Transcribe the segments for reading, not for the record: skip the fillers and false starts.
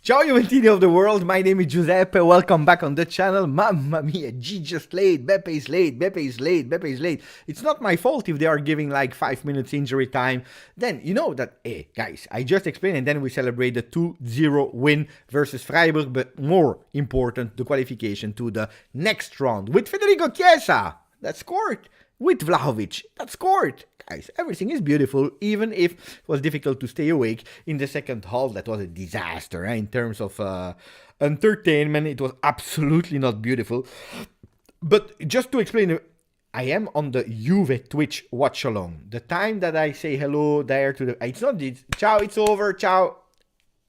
Ciao Juventini of the world, my name is Giuseppe, welcome back on the channel. Mamma mia, G just late, Beppe is late, Beppe is late, Beppe is late. It's not my fault if they are giving like 5 minutes injury time. Then you know that, hey guys, I just explained and then we celebrate the 2-0 win versus Freiburg, but more important, the qualification to the next round with Federico Chiesa, that scored, with Vlahovic, that scored. Guys, everything is beautiful, even if it was difficult to stay awake in the second half. That was a disaster in terms of entertainment. It was absolutely not beautiful. But just to explain, I am on the Juve Twitch watch along. The time that I say hello there to the... It's not this. Ciao, it's over, ciao.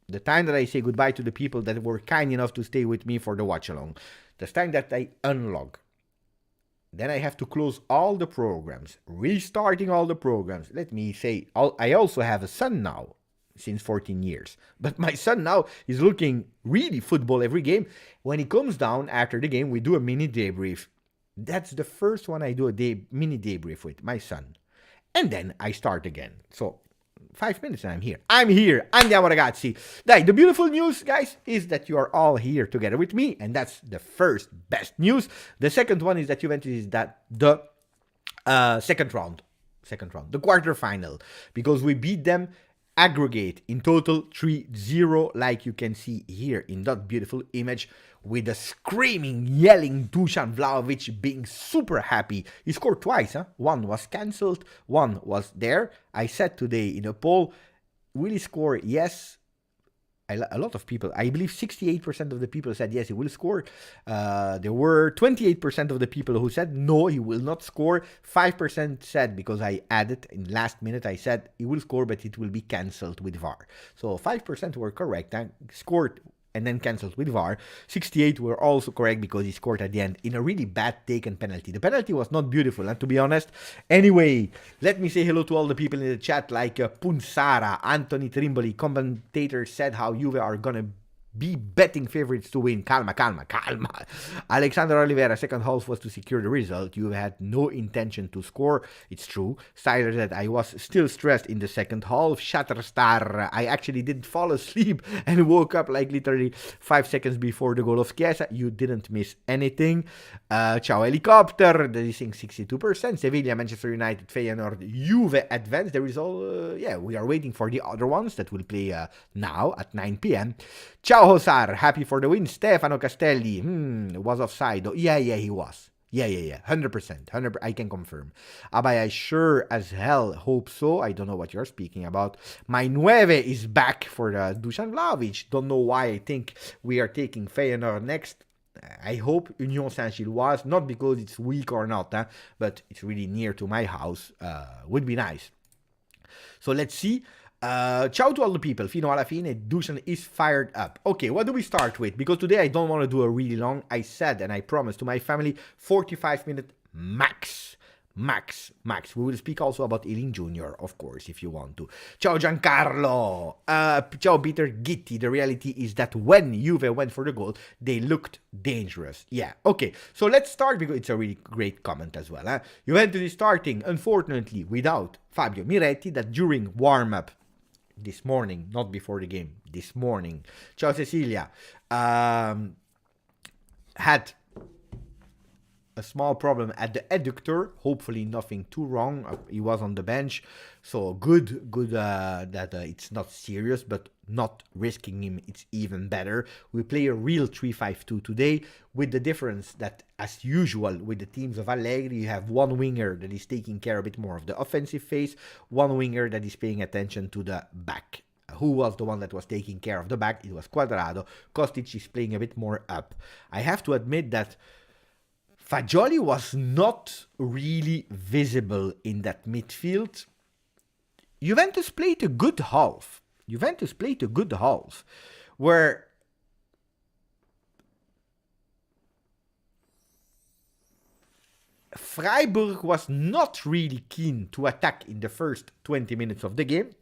The time that I say goodbye to the people that were kind enough to stay with me for the watch along. The time that I unlog. Then I have to close all the programs, restarting all the programs. Let me say, I also have a son now, since 14 years. But my son now is looking really football every game. When he comes down after the game, we do a mini debrief. That's the first one I do a mini debrief with, my son. And then I start again. So 5 minutes and I'm here. Andiamo ragazzi. Dai, the beautiful news, guys, is that you are all here together with me. And that's the first best news. The second one is that Juventus is that the second round, the quarterfinal. Because we beat them aggregate in total 3-0, like you can see here in that beautiful image, with a screaming, yelling Dusan Vlahovic being super happy. He scored twice, huh? One was cancelled, one was there. I said today in a poll, will he score? Yes. A lot of people, I believe 68% of the people said yes, he will score. There were 28% of the people who said no, he will not score. 5% said, because I added in last minute, I said he will score, but it will be cancelled with VAR. So 5% were correct. Scored and then cancelled with VAR. 68 were also correct because he scored at the end in a really bad taken penalty. The penalty was not beautiful, to be honest. Anyway, let me say hello to all the people in the chat, like Punsara, Anthony Trimboli, commentator said how Juve are gonna be betting favorites to win. Calma. Alexander Oliveira, second half was to secure the result. You had no intention to score. It's true. Styler said, I was still stressed in the second half. Shatterstar, I actually did fall asleep and woke up like literally 5 seconds before the goal of Chiesa. You didn't miss anything. Ciao Helicopter, that is saying 62%. Sevilla, Manchester United, Feyenoord, Juve advanced. The result, we are waiting for the other ones that will play now at 9 p.m. Ciao Hosar, happy for the win. Stefano Castelli, was offside. Yeah, he was. Yeah, 100%. I can confirm. Abay, I sure as hell hope so. I don't know what you're speaking about. My Nueve is back for the Dusan Vlahovic. Don't know why I think we are taking Feyenoord next. I hope Union Saint-Gilloise, not because it's weak or not, but it's really near to my house. Would be nice. So let's see. Ciao to all the people. Fino alla fine, Dusan is fired up. Okay, what do we start with? Because today I don't want to do a really long. I said and I promised to my family 45-minute max. We will speak also about Ealing Jr., of course, if you want to. Ciao Giancarlo. Ciao Peter Gitti. The reality is that when Juve went for the goal, they looked dangerous. Yeah, okay. So let's start because it's a really great comment as well. Juventus is starting, unfortunately, without Fabio Miretti, that during warm-up this morning, not before the game, this morning. Ciao Cecilia. Had a small problem at the adductor. Hopefully nothing too wrong. He was on the bench. So good that it's not serious, but not risking him, it's even better. We play a real 3-5-2 today, with the difference that, as usual, with the teams of Allegri, you have one winger that is taking care a bit more of the offensive phase, one winger that is paying attention to the back. Who was the one that was taking care of the back? It was Quadrado. Kostic is playing a bit more up. I have to admit that Fagioli was not really visible in that midfield. Juventus played a good half. Where Freiburg was not really keen to attack in the first 20 minutes of the game.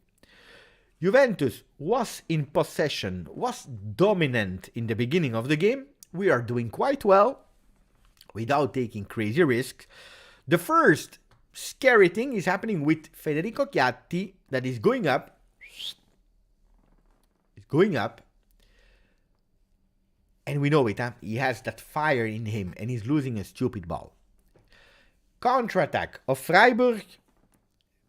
Juventus was in possession, was dominant in the beginning of the game. We are doing quite well without taking crazy risks. The first scary thing is happening with Federico Chiatti, that is going up. It's going up. And we know it, huh? He has that fire in him, and he's losing a stupid ball. Counter-attack of Freiburg.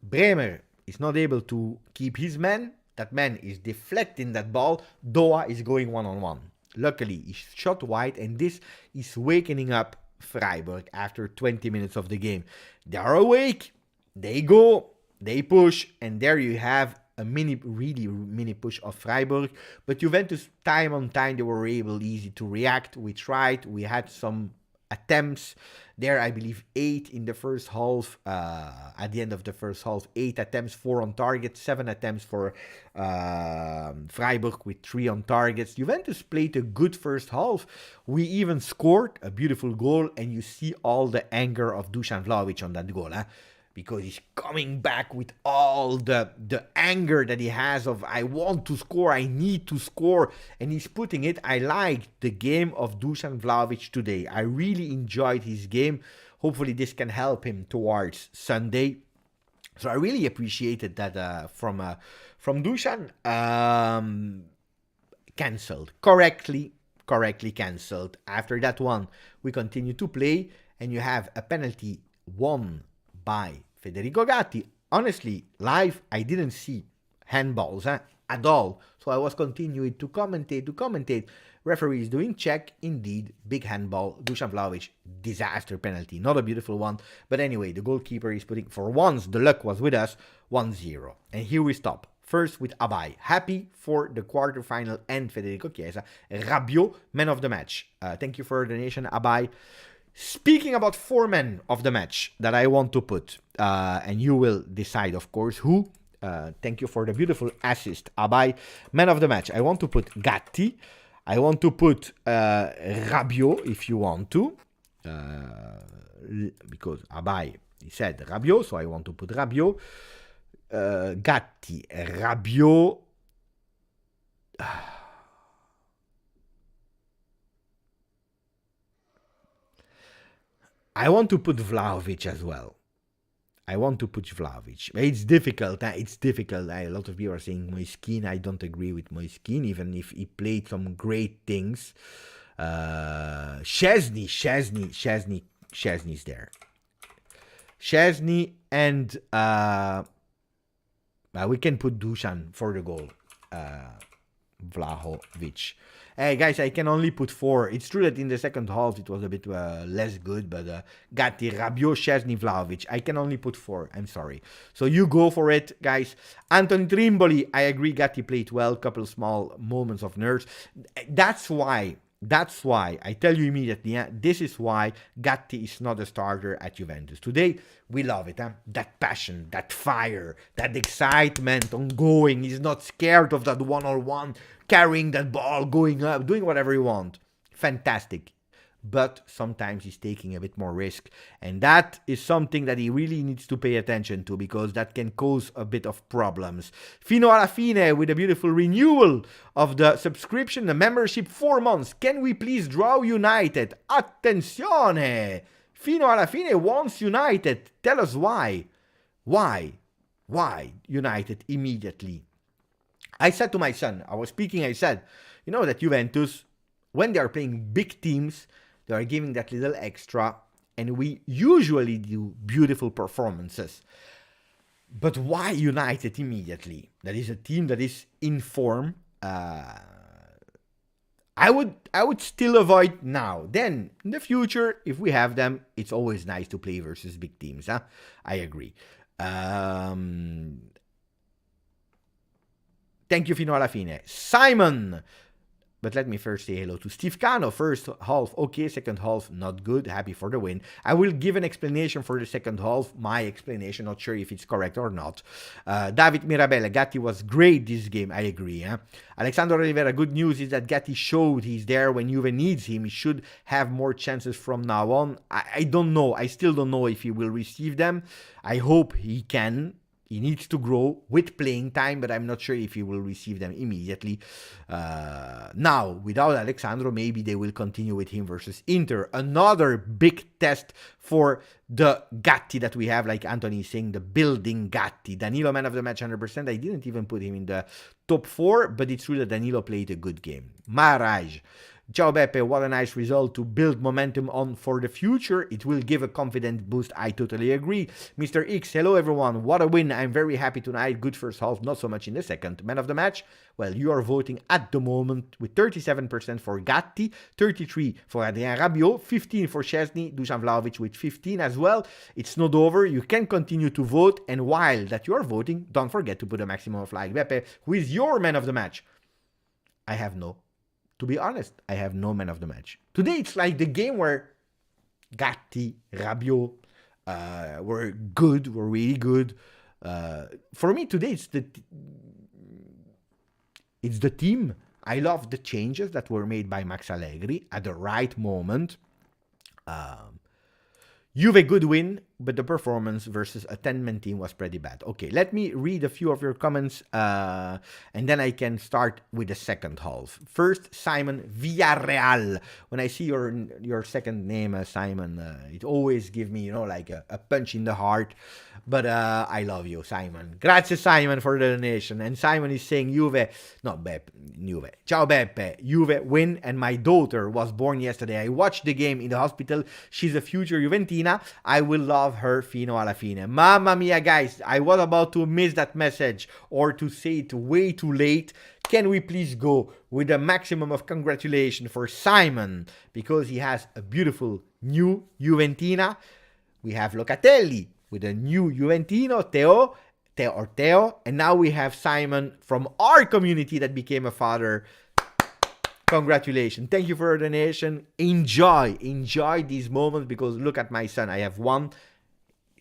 Bremer is not able to keep his man. That man is deflecting that ball. Doha is going one-on-one. Luckily, he shot wide, and this is wakening up Freiburg after 20 minutes of the game. They are awake. They go. They push. And there you have a really mini push of Freiburg. But Juventus, time on time, they were easy to react. We tried. We had some attempts there. I believe 8 in the first half. At the end of the first half, 8 attempts, 4 on target, 7 attempts for Freiburg with 3 on targets. Juventus played a good first half. We even scored a beautiful goal, and you see all the anger of Dusan Vlahovic on that goal, huh? Because he's coming back with all the anger that he has of, I want to score, I need to score, and he's putting it. I like the game of Dusan Vlahovic today. I really enjoyed his game. Hopefully this can help him towards Sunday. So I really appreciated that from Dusan. Cancelled. Correctly cancelled. After that one, we continue to play, and you have a penalty won by Federico Gatti. Honestly, live, I didn't see handballs at all. So I was continuing to commentate. Referee is doing check. Indeed, big handball. Dusan Vlahovic, disaster penalty. Not a beautiful one. But anyway, the goalkeeper is putting, for once, the luck was with us, 1-0. And here we stop. First with Abay. Happy for the quarterfinal and Federico Chiesa. Rabiot, man of the match. Thank you for the donation, Abay. Speaking about 4 men of the match that I want to put, and you will decide, of course, who. Thank you for the beautiful assist, Abay. Man of the match, I want to put Gatti. I want to put Rabiot, if you want to. Because Abay, he said Rabiot, so I want to put Rabiot. Gatti, Rabiot. I want to put Vlahovic as well. It's difficult. It's difficult. A lot of people are saying Moiskin. I don't agree with Moiskin, even if he played some great things. Szczesny's there. Szczesny and we can put Dusan for the goal. Vlahovic. Hey guys, I can only put 4. It's true that in the second half it was a bit less good, but Gatti, Rabiot, Szczesny, Vlahovic. I can only put 4. I'm sorry. So you go for it, guys. Anthony Trimboli, I agree. Gatti played well. Couple small moments of nerves. That's why I tell you immediately. This is why Gatti is not a starter at Juventus today. We love it. That passion, that fire, that excitement ongoing. He's not scared of that one-on-one. Carrying that ball, going up, doing whatever you want. Fantastic. But sometimes he's taking a bit more risk. And that is something that he really needs to pay attention to, because that can cause a bit of problems. Fino alla fine with a beautiful renewal of the subscription, the membership, 4 months. Can we please draw United? Attenzione! Fino alla fine wants United. Tell us why. Why United immediately? I said to my son, I said, you know that Juventus, when they are playing big teams, they are giving that little extra, and we usually do beautiful performances. But why United immediately? That is a team that is in form. I would still avoid now. Then, in the future, if we have them, it's always nice to play versus big teams. I agree. Thank you, fino alla fine. Simon! But let me first say hello to Steve Cano. First half, okay. Second half, not good. Happy for the win. I will give an explanation for the second half. My explanation, not sure if it's correct or not. David Mirabella, Gatti was great this game. I agree. Alexandro Rivera, good news is that Gatti showed he's there when Juve needs him. He should have more chances from now on. I don't know. I still don't know if he will receive them. I hope he can. He needs to grow with playing time, but I'm not sure if he will receive them immediately. Now, without Alexandro, maybe they will continue with him versus Inter. Another big test for the Gatti that we have, like Anthony is saying, the building Gatti. Danilo, man of the match, 100%. I didn't even put him in the top 4, but it's true that Danilo played a good game. Maharaj, Ciao Beppe, what a nice result to build momentum on for the future. It will give a confident boost. I totally agree. Mr. X, hello everyone. What a win. I'm very happy tonight. Good first half, not so much in the second. Man of the match? Well, you are voting at the moment with 37% for Gatti, 33% for Adrien Rabiot, 15% for Szczesny, Dusan Vlahovic with 15% as well. It's not over. You can continue to vote. And while that you are voting, don't forget to put a maximum of like. Beppe, who is your man of the match? To be honest, I have no man of the match. Today it's like the game where Gatti, Rabiot were good, were really good. For me today it's the team. I love the changes that were made by Max Allegri at the right moment. Juve good win, but the performance versus a 10-man team was pretty bad. Okay, let me read a few of your comments, and then I can start with the second half. First, Simon Villarreal. When I see your second name, Simon, it always gives me, like a punch in the heart. But I love you, Simon. Grazie, Simon, for the donation. And Simon is saying Juve. Ciao, Beppe. Juve win, and my daughter was born yesterday. I watched the game in the hospital. She's a future Juventina. I will love her fino alla fine. Mamma mia, guys. I was about to miss that message or to say it way too late. Can we please go with a maximum of congratulations for Simon? Because he has a beautiful new Juventina. We have Locatelli with a new Juventino, Teo, and now we have Simon from our community that became a father. Congratulations. Thank you for your donation. Enjoy these moments, because look at my son. I have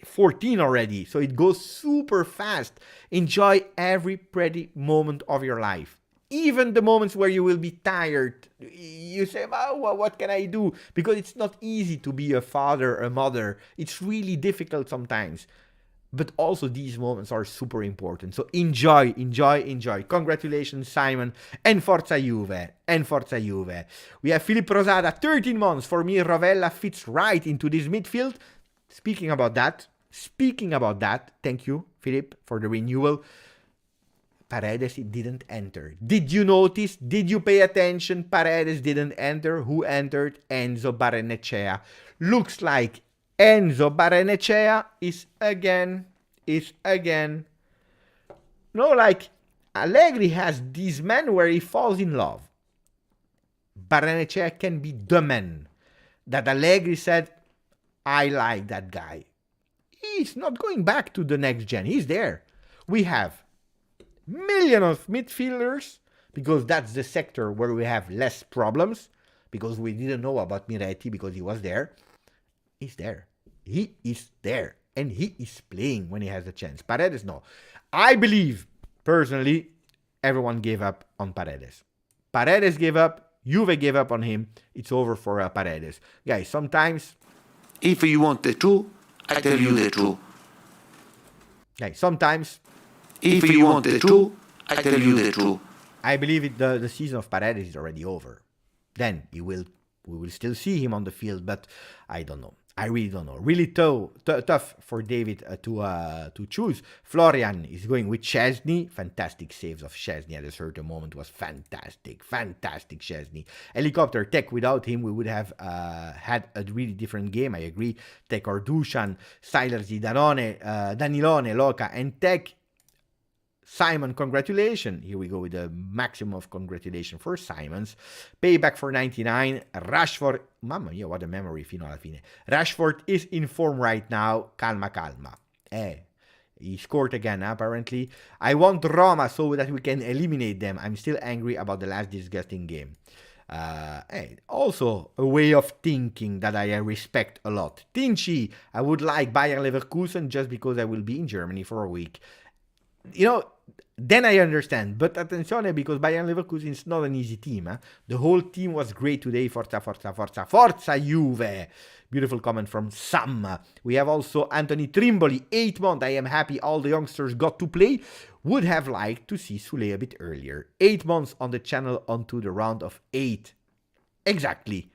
14 already, so it goes super fast. Enjoy every pretty moment of your life. Even the moments where you will be tired. You say, well, what can I do? Because it's not easy to be a father, a mother. It's really difficult sometimes. But also these moments are super important. So enjoy. Congratulations, Simon. And Forza Juve. We have Philip Rosada, 13 months. For me, Rovella fits right into this midfield. Speaking about that, thank you, Philip, for the renewal. Paredes didn't enter. Did you notice? Did you pay attention? Paredes didn't enter. Who entered? Enzo Barrenechea. Looks like Enzo Barrenechea is again. Like Allegri has these men where he falls in love. Barrenechea can be the man that Allegri said, I like that guy. He's not going back to the next gen. He's there. We have million of midfielders, because that's the sector where we have less problems, because we didn't know about Miretti because he was there. He's there. He is there. And he is playing when he has a chance. Paredes, no. I believe, personally, everyone gave up on Paredes. Paredes gave up. Juve gave up on him. It's over for Paredes. Guys, sometimes, if you want the truth, I tell you the truth. Guys, sometimes, if you want the truth, I tell you the truth. I believe the season of Paredes is already over. Then we will still see him on the field, but I don't know. I really don't know. Really tough for David to choose. Florian is going with Szczesny. Fantastic saves of Szczesny at a certain moment was fantastic. Szczesny. Helicopter Tech, without him, we would have had a really different game. I agree. Tech or Dusan, Siler Danilone, Loca, and Tech. Simon, congratulations. Here we go with the maximum of congratulations for Simons. Payback for 99. Rashford. Mamma mia, what a memory fino alla fine. Rashford is in form right now. Calma. He scored again, apparently. I want Roma so that we can eliminate them. I'm still angry about the last disgusting game. Also, a way of thinking that I respect a lot. Tinci, I would like Bayer Leverkusen just because I will be in Germany for a week. Then I understand. But attenzione, because Bayern Leverkusen is not an easy team. The whole team was great today. Forza Juve. Beautiful comment from Sam. We have also Anthony Trimboli, 8 months. I am happy all the youngsters got to play. Would have liked to see Sule a bit earlier. 8 months on the channel onto the round of 8. Exactly.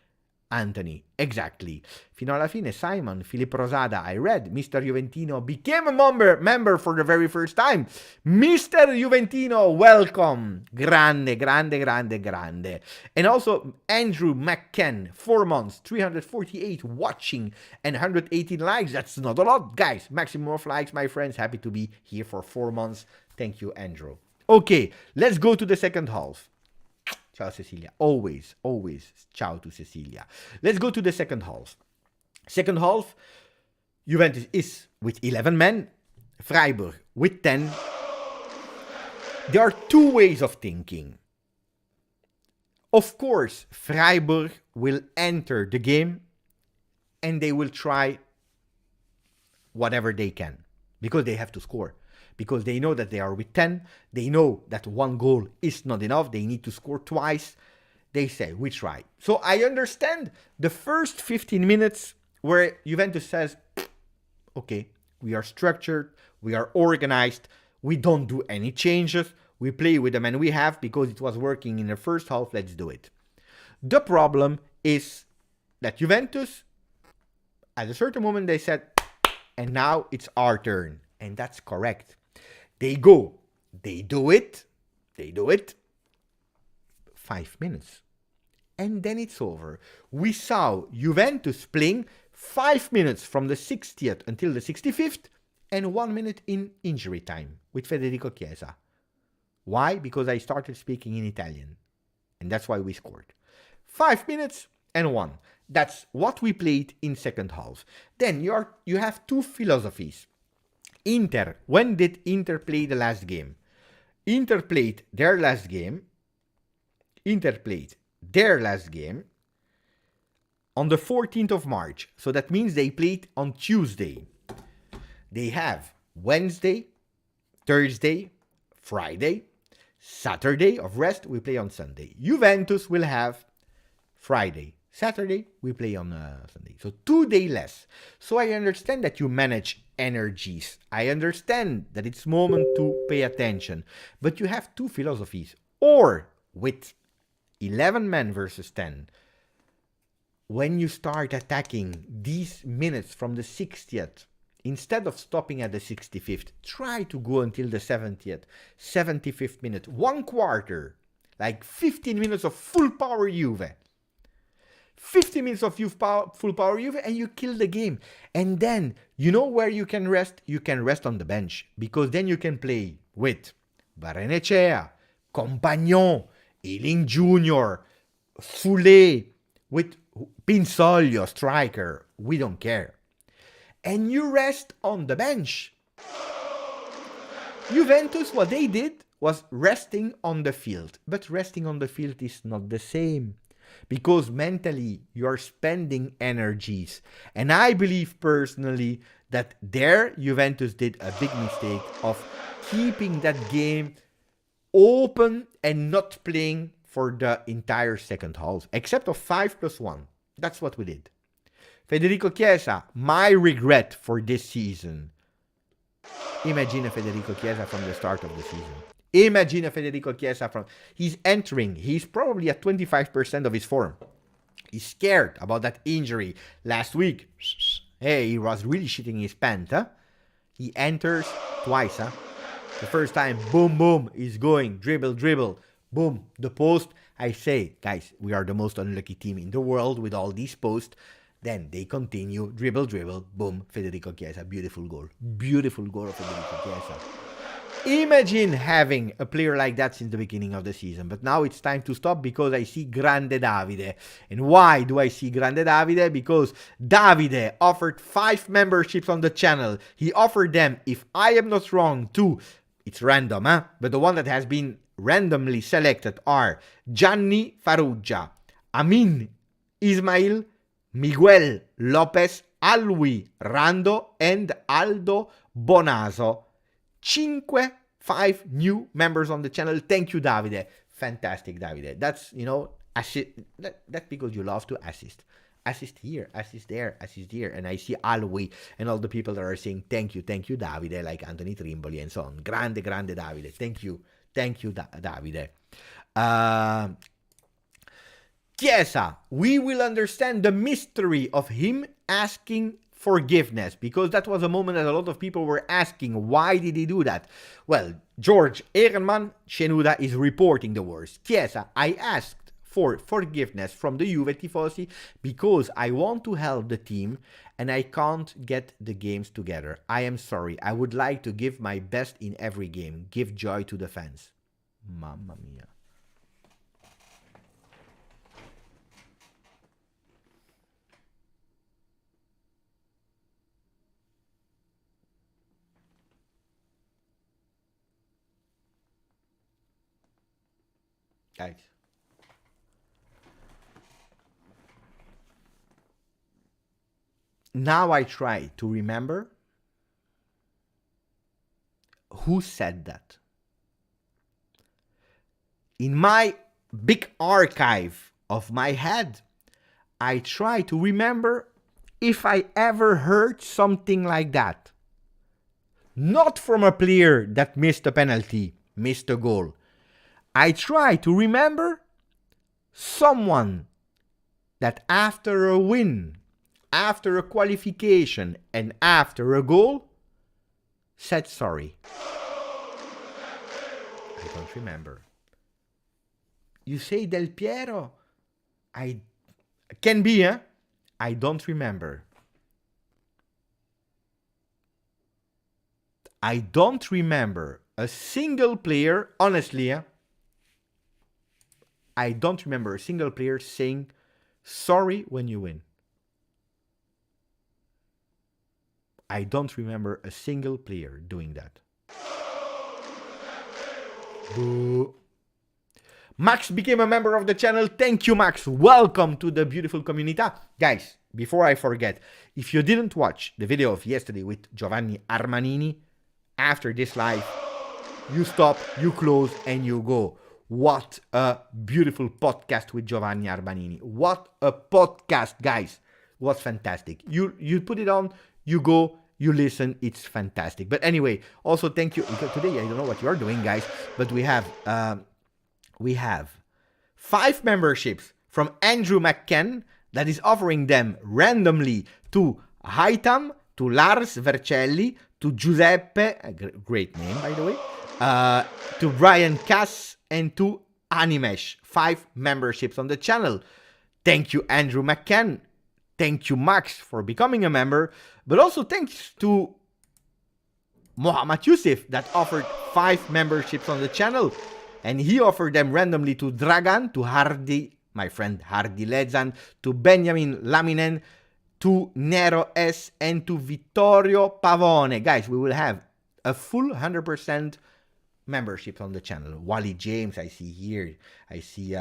Anthony, exactly. Fino alla fine, Simon, Filippo Rosada, I read, Mr. Juventino became a member for the very first time. Mr. Juventino, welcome. Grande, grande, grande, grande. And also, Andrew McKen, 4 months, 348 watching, and 118 likes. That's not a lot, guys. Maximum of likes, my friends. Happy to be here for 4 months. Thank you, Andrew. Okay, let's go to the second half. Ciao Cecilia. Always, always ciao to Cecilia. Let's go to the second half. Second half, Juventus is with 11 men, Freiburg with 10. There are two ways of thinking. Of course, Freiburg will enter the game and they will try whatever they can because they have to score. Because they know that they are with 10, they know that 1 goal is not enough, they need to score twice. They say, we try. So I understand the first 15 minutes where Juventus says, okay, we are structured, we are organized, we don't do any changes, we play with the men we have because it was working in the first half, let's do it. The problem is that Juventus, at a certain moment they said, and now it's our turn. And that's correct. They go, they do it, 5 minutes. And then it's over. We saw Juventus playing 5 minutes from the 60th until the 65th and 1 minute in injury time with Federico Chiesa. Why? Because I started speaking in Italian. And that's why we scored. 5 minutes and 1. That's what we played in second half. Then you have two philosophies. Inter, when did Inter play the last game? Inter played their last game on the 14th of March. So that means they played on Tuesday. They have Wednesday, Thursday, Friday, Saturday of rest. We play on Sunday. Juventus will have Friday. Saturday, we play on Sunday. So 2 days less. So I understand that you manage energies. I understand that it's moment to pay attention. But you have two philosophies. Or with 11 men versus 10, when you start attacking these minutes from the 60th, instead of stopping at the 65th, try to go until the 70th, 75th minute, 1 quarter, like 15 minutes of full power Juve. 50 minutes of full power Juve and you kill the game. And then, you know where you can rest? You can rest on the bench. Because then you can play with Barrenechea, Compagnon, Ealing Jr., Foulet, with Pinsoglio, striker. We don't care. And you rest on the bench. Juventus, what they did was resting on the field. But resting on the field is not the same. Because mentally, you're spending energies. And I believe personally that there Juventus did a big mistake of keeping that game open and not playing for the entire second half. Except of 5+1. That's what we did. Federico Chiesa, my regret for this season. Imagine Federico Chiesa from the start of the season. Imagine Federico Chiesa he's entering. He's probably at 25% of his form. He's scared about that injury last week. Hey, he was really shitting his pants, huh? He enters twice, huh? The first time, boom, boom, he's going. Dribble, dribble. Boom, the post. I say, guys, we are the most unlucky team in the world with all these posts. Then they continue. Dribble, dribble. Boom, Federico Chiesa. Beautiful goal. Beautiful goal of Federico Chiesa. Imagine having a player like that since the beginning of the season. But now it's time to stop because I see Grande Davide. And why do I see Grande Davide? Because Davide offered 5 memberships on the channel. He offered them, if I am not wrong, to, it's random, huh? But the one that has been randomly selected are Gianni Farrugia, Amin Ismail, Miguel Lopez, Alwi Rando, and Aldo Bonaso. 5 new members on the channel. Thank you, Davide. Fantastic, Davide. That's, that's because you love to assist. Assist here, assist there, assist here. And I see Alwi and all the people that are saying thank you, Davide, like Anthony Trimboli and so on. Grande, grande, Davide. Thank you, Davide. Chiesa, we will understand the mystery of him asking forgiveness, because that was a moment that a lot of people were asking, why did he do that? Well, George Ehrenmann Cenuda is reporting the words. Chiesa, I asked for forgiveness from the Juve tifosi because I want to help the team and I can't get the games together. I am sorry. I would like to give my best in every game. Give joy to the fans. Mamma mia. Guys. Now I try to remember who said that. In my big archive of my head, I try to remember if I ever heard something like that. Not from a player that missed a penalty, missed a goal. I try to remember someone that after a win, after a qualification, and after a goal, said sorry. I don't remember. You say Del Piero? Can be, huh? I don't remember. I don't remember a single player, honestly, I don't remember a single player saying sorry when you win. I don't remember a single player doing that. Boo. Max became a member of the channel. Thank you, Max. Welcome to the beautiful comunità. Guys, before I forget, if you didn't watch the video of yesterday with Giovanni Armanini, after this live, you stop, you close, and you go. What a beautiful podcast with Giovanni Armanini. What a podcast, guys. It was fantastic. You put it on, you go, you listen. It's fantastic. But anyway, also thank you. Today, I don't know what you are doing, guys, but we have 5 memberships from Andrew McCann that is offering them randomly to Haitam, to Lars Vercelli, to Giuseppe, a great name, by the way, to Brian Cass, and to Animesh. 5 memberships on the channel. Thank you, Andrew McCann. Thank you, Max, for becoming a member. But also thanks to Mohammad Yusuf that offered 5 memberships on the channel. And he offered them randomly to Dragan, to Hardy, my friend Hardy Lezan, to Benjamin Laminen, to Nero S, and to Vittorio Pavone. Guys, we will have a full 100% membership on the channel. Wally James, I see here. I see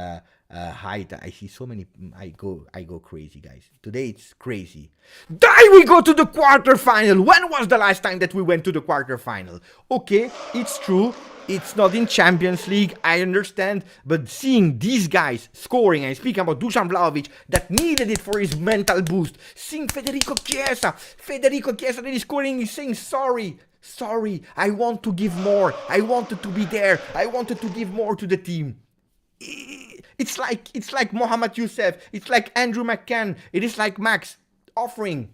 Hyde. I see so many. I go crazy, guys. Today it's crazy. We go to the quarterfinal. When was the last time that we went to the quarterfinal? Okay, it's true. It's not in Champions League, I understand, but seeing these guys scoring, and speaking about Dusan Vlahovic, that needed it for his mental boost, seeing Federico Chiesa that is scoring, he's saying sorry, I want to give more, I wanted to be there, I wanted to give more to the team. It's like Mohammad Youssef, it's like Andrew McCann, it is like Max offering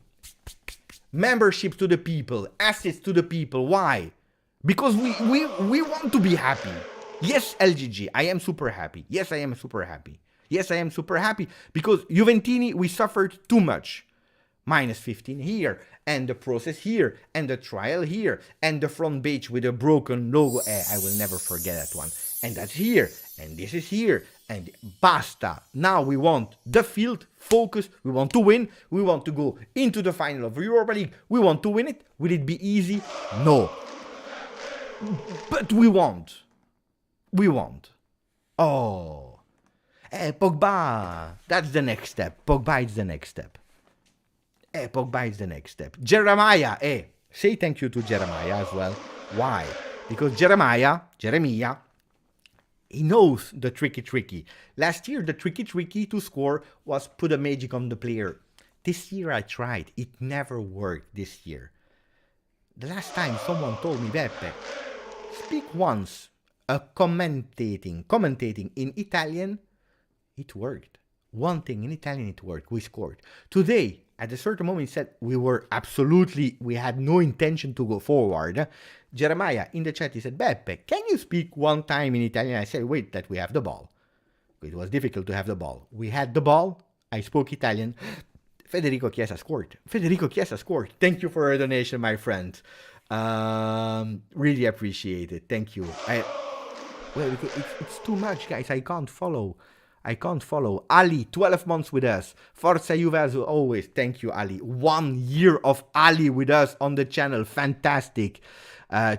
membership to the people, assets to the people. Why? Because we want to be happy. Yes, LGG, I am super happy. Yes, I am super happy. Yes, I am super happy because Juventini, we suffered too much. Minus 15 here, and the process here, and the trial here, and the front page with a broken logo. I will never forget that one. And that's here, and this is here, and basta. Now we want the field, focus, we want to win, we want to go into the final of Europa League, we want to win it. Will it be easy? No. But we want. We want. Oh. Pogba. That's the next step. Pogba is the next step. Pogba is the next step. Jeremiah. Say thank you to Jeremiah as well. Why? Because Jeremiah, he knows the tricky. Last year, the tricky to score was put a magic on the player. This year I tried. It never worked this year. The last time someone told me, Beppe, speak once commentating in Italian, it worked. One thing in Italian it worked. We scored. Today, at a certain moment, he said we had no intention to go forward. Jeremiah in the chat, he said, Beppe, can you speak one time in Italian? I said, wait, that we have the ball. It was difficult to have the ball. We had the ball. I spoke Italian. Federico Chiesa scored. Federico Chiesa scored. Thank you for your donation, my friend. Really appreciate it. Thank you. It's too much, guys. I can't follow. Ali, 12 months with us. Forza Juve as always. Thank you, Ali. 1 year of Ali with us on the channel. Fantastic.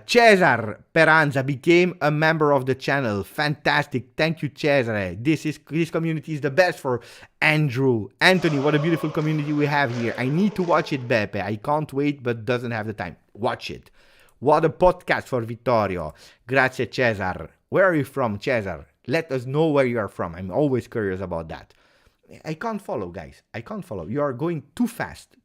Cesar Peranza became a member of the channel. Fantastic. Thank you, Cesare. This community is the best for Andrew. Anthony, what a beautiful community we have here. I need to watch it, Beppe. I can't wait, but doesn't have the time. Watch it. What a podcast for Vittorio. Grazie, Cesar. Where are you from, Cesar? Let us know where you are from. I'm always curious about that. I can't follow, guys. I can't follow. You are going too fast.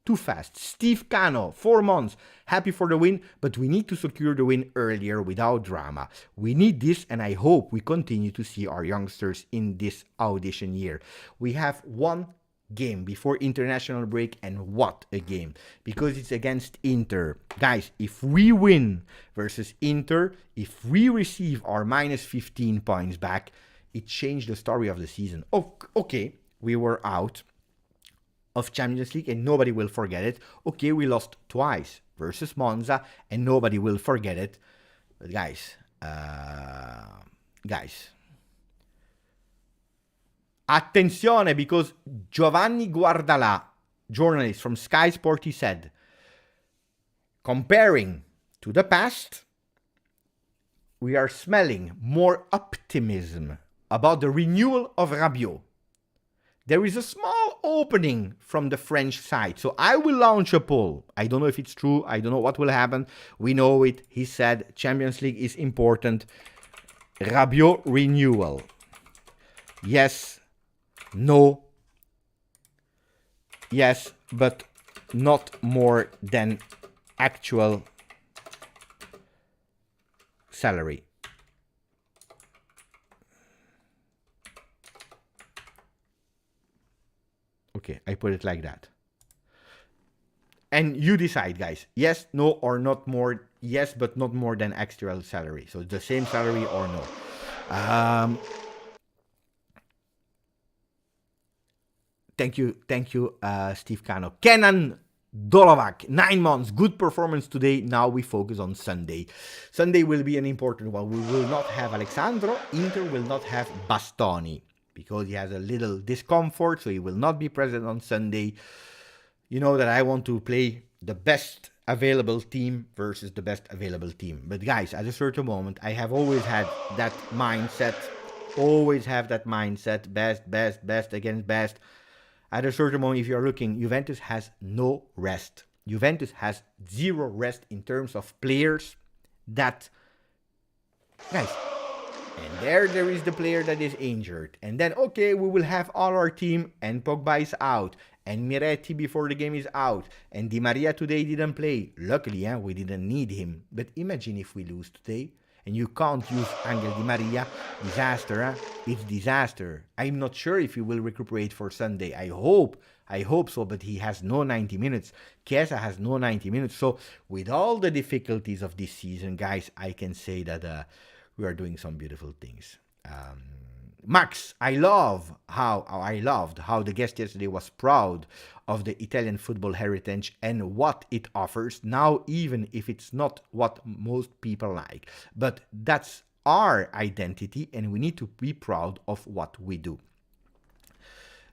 Steve Cano, 4 months. Happy for the win, but we need to secure the win earlier without drama. We need this, and I hope we continue to see our youngsters in this audition year. We have one game before international break, and what a game, because it's against Inter. Guys, if we win versus Inter, if we receive our minus 15 points back, it changed the story of the season. Okay, we were out of Champions League and nobody will forget it. Okay, we lost twice versus Monza and nobody will forget it. But guys, attenzione, because Giovanni Guardalà, journalist from Sky Sport, he said, comparing to the past, we are smelling more optimism about the renewal of Rabiot. There is a small opening from the French side. So I will launch a poll. I don't know if it's true. I don't know what will happen. We know it. He said Champions League is important. Rabiot renewal. Yes. No. Yes, but not more than actual salary. Okay, I put it like that. And you decide, guys. Yes, no, or not more. Yes, but not more than actual salary. So the same salary or no. Thank you, Steve Cano. Kenan Dolovac, 9 months. Good performance today. Now we focus on Sunday. Sunday will be an important one. We will not have Alexandro. Inter will not have Bastoni, because he has a little discomfort, so he will not be present on Sunday. You know that I want to play the best available team versus the best available team. But guys, at a certain moment, I have always had that mindset. Best against best. At a certain moment, if you're looking, Juventus has no rest. Juventus has zero rest in terms of players that... Guys, and there is the player that is injured. And then, okay, we will have all our team, and Pogba is out, and Miretti before the game is out, and Di Maria today didn't play. Luckily, we didn't need him. But imagine if we lose today, and you can't use Angel Di Maria. Disaster, It's disaster. I'm not sure if he will recuperate for Sunday. I hope so, but he has no 90 minutes. Chiesa has no 90 minutes. So with all the difficulties of this season, guys, I can say that we are doing some beautiful things. Max, I loved how the guest yesterday was proud of the Italian football heritage and what it offers now, even if it's not what most people like. But that's our identity, and we need to be proud of what we do.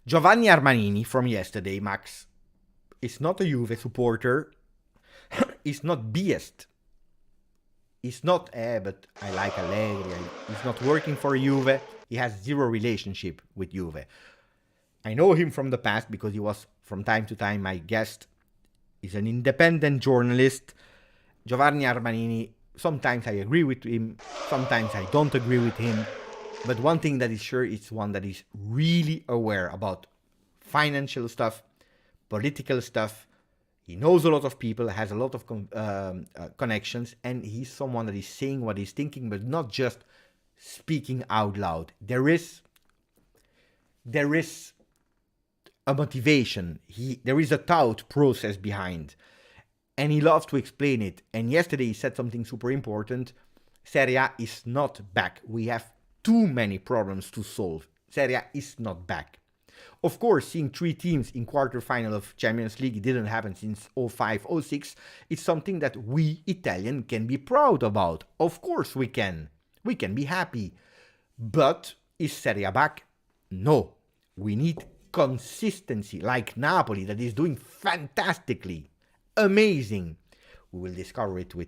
Giovanni Armanini from yesterday, Max, is not a Juve supporter. He's not biased. He's not, but I like Allegri. He's not working for Juve. He has zero relationship with Juve. I know him from the past because he was from time to time my guest. He's an independent journalist. Giovanni Armanini, sometimes I agree with him, sometimes I don't agree with him. But one thing that is sure, it's one that is really aware about financial stuff, political stuff. He knows a lot of people, has a lot of connections, and he's someone that is saying what he's thinking, but not just speaking out loud. There is a motivation. There is a thought process behind. And he loves to explain it. And yesterday he said something super important. Serie A is not back. We have too many problems to solve. Serie A is not back. Of course, seeing 3 teams in quarterfinal of Champions League, it didn't happen since 05-06. It's something that we Italian can be proud about. Of course we can. We can be happy. But is Serie A back? No. We need consistency, like Napoli, that is doing fantastically. Amazing. We will discover it with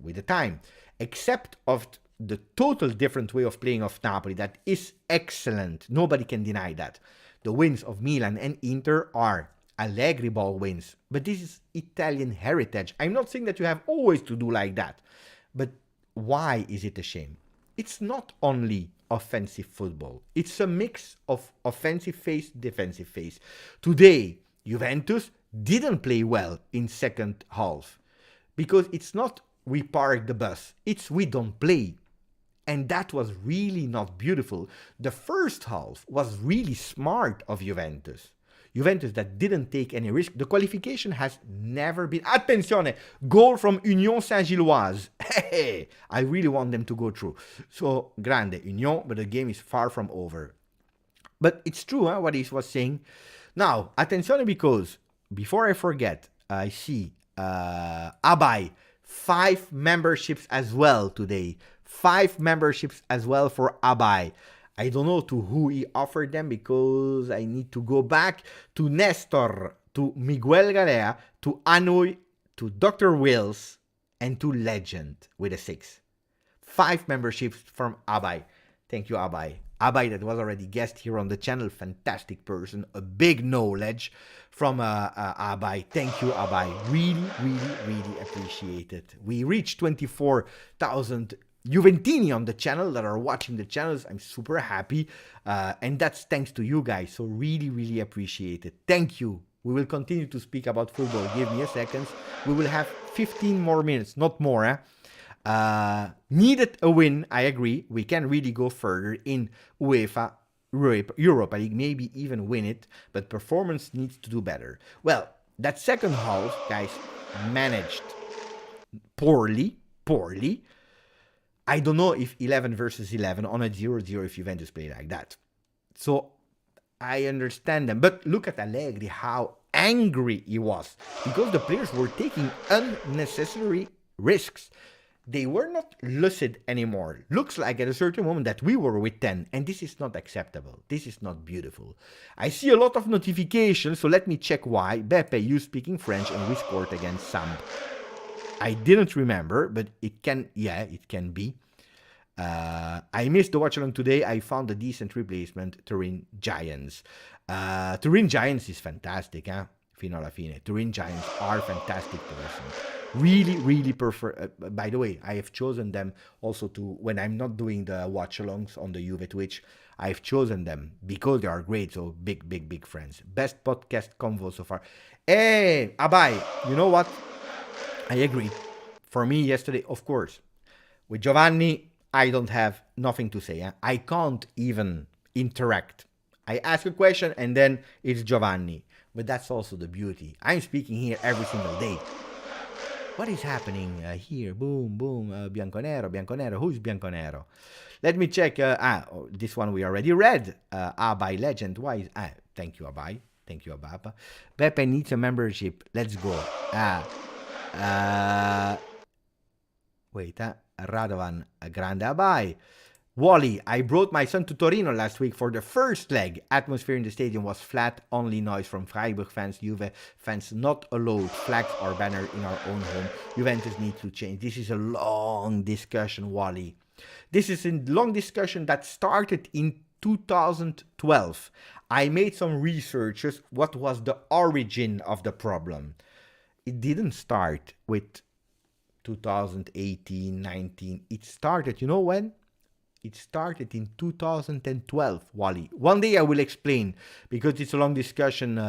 the time. Except of the total different way of playing of Napoli, that is excellent. Nobody can deny that. The wins of Milan and Inter are Allegri ball wins. But this is Italian heritage. I'm not saying that you have always to do like that. But why is it a shame? It's not only offensive football. It's a mix of offensive phase, defensive phase. Today, Juventus didn't play well in second half. Because it's not we park the bus. It's we don't play. And that was really not beautiful. The first half was really smart of Juventus. Juventus that didn't take any risk. The qualification has never been... Attenzione! Goal from Union Saint-Gilloise. Hey, I really want them to go through. So, grande Union, but the game is far from over. But it's true, what he was saying. Now, attenzione, because before I forget, I see Abai, 5 memberships as well today. 5 memberships as well for Abai. I don't know to who he offered them because I need to go back to Nestor, to Miguel Galea, to Anui, to Dr. Wills, and to Legend with a 6. 5 memberships from Abai. Thank you, Abai. Abai, that was already guest here on the channel, fantastic person, a big knowledge from Abai. Thank you, Abai. Really, really, really appreciate it. We reached 24,000 Juventini on the channel that are watching the channels. I'm super happy. And that's thanks to you guys. So really, really appreciate it. Thank you. We will continue to speak about football. Give me a second. We will have 15 more minutes, not more. Needed a win, I agree. We can really go further in UEFA Europa League, maybe even win it, but performance needs to do better. Well, that second half, guys, managed poorly. I don't know if 11 versus 11 on a 0-0 if Juventus play like that. So I understand them. But look at Allegri, how angry he was. Because the players were taking unnecessary risks. They were not lucid anymore. Looks like at a certain moment that we were with 10. And this is not acceptable. This is not beautiful. I see a lot of notifications, so let me check why. Beppe, you speaking French and we scored against Samp. I didn't remember, but it can be. I missed the watch along today. I found a decent replacement, Turin Giants. Turin Giants is fantastic, fino alla fine. Turin Giants are fantastic person. Really, really prefer. By the way, I have chosen them also to, when I'm not doing the watch alongs on the Juve Twitch, I've chosen them because they are great. So big friends. Best podcast convo so far. Hey, Abai, you know what? I agree. For me, yesterday, of course, with Giovanni, I don't have nothing to say. I can't even interact. I ask a question and then it's Giovanni. But that's also the beauty. I'm speaking here every single day. What is happening here? Boom. Bianconero. Who's Bianconero? Let me check. This one we already read. Abai Legend. Why is... thank you, Abai. Thank you, Ababa. Pepe needs a membership. Let's go. Radovan, grande Abai. Wally, I brought my son to Torino last week for the first leg. Atmosphere in the stadium was flat, only noise from Freiburg fans, Juve fans not allowed flags or banner in our own home. Juventus needs to change. This is a long discussion, Wally. This is a long discussion that started in 2012. I made some researches. What was the origin of the problem? It didn't start with 2018, 19. It started, you know when? It started in 2012, Wally. One day I will explain, because it's a long discussion.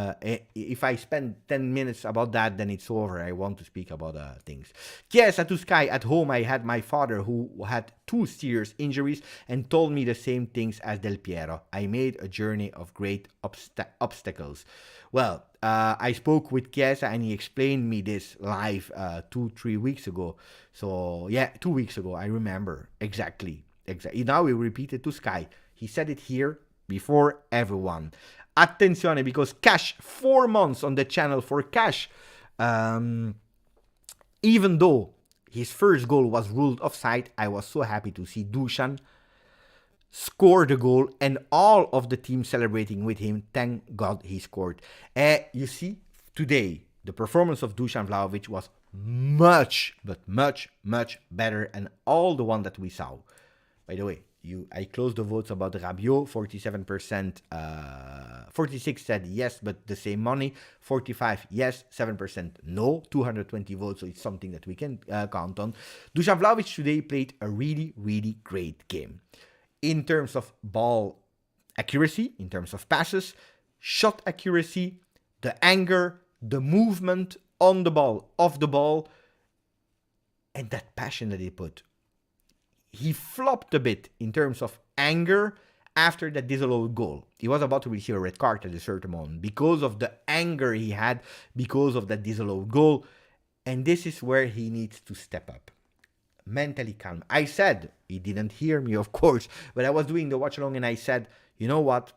If I spend 10 minutes about that, then it's over. I want to speak about things. Chiesa to Sky. At home, I had my father who had 2 serious injuries and told me the same things as Del Piero. I made a journey of great obstacles. Well, I spoke with Chiesa and he explained me this live 2-3 weeks ago. So, yeah, 2 weeks ago, I remember exactly. Exactly. Now we repeat it to Sky. He said it here before everyone. Attenzione, because Cash, 4 months on the channel for Cash. Even though his first goal was ruled offside, I was so happy to see Dusan score the goal and all of the team celebrating with him. Thank God he scored. You see, today, the performance of Dusan Vlahovic was much, but much, much better than all the one that we saw. By the way, I closed the votes about Rabiot, 47%, 46 said yes, but the same money, 45 yes, 7% no, 220 votes, so it's something that we can count on. Dusan Vlahovic today played a really, really great game. In terms of ball accuracy, in terms of passes, shot accuracy, the anger, the movement on the ball, off the ball, and that passion that he put. He flopped a bit in terms of anger after that disallowed goal. He was about to receive a red card at a certain moment because of the anger he had because of that disallowed goal. And this is where he needs to step up. Mentally calm. I said, he didn't hear me, of course, but I was doing the watch along and I said, you know what?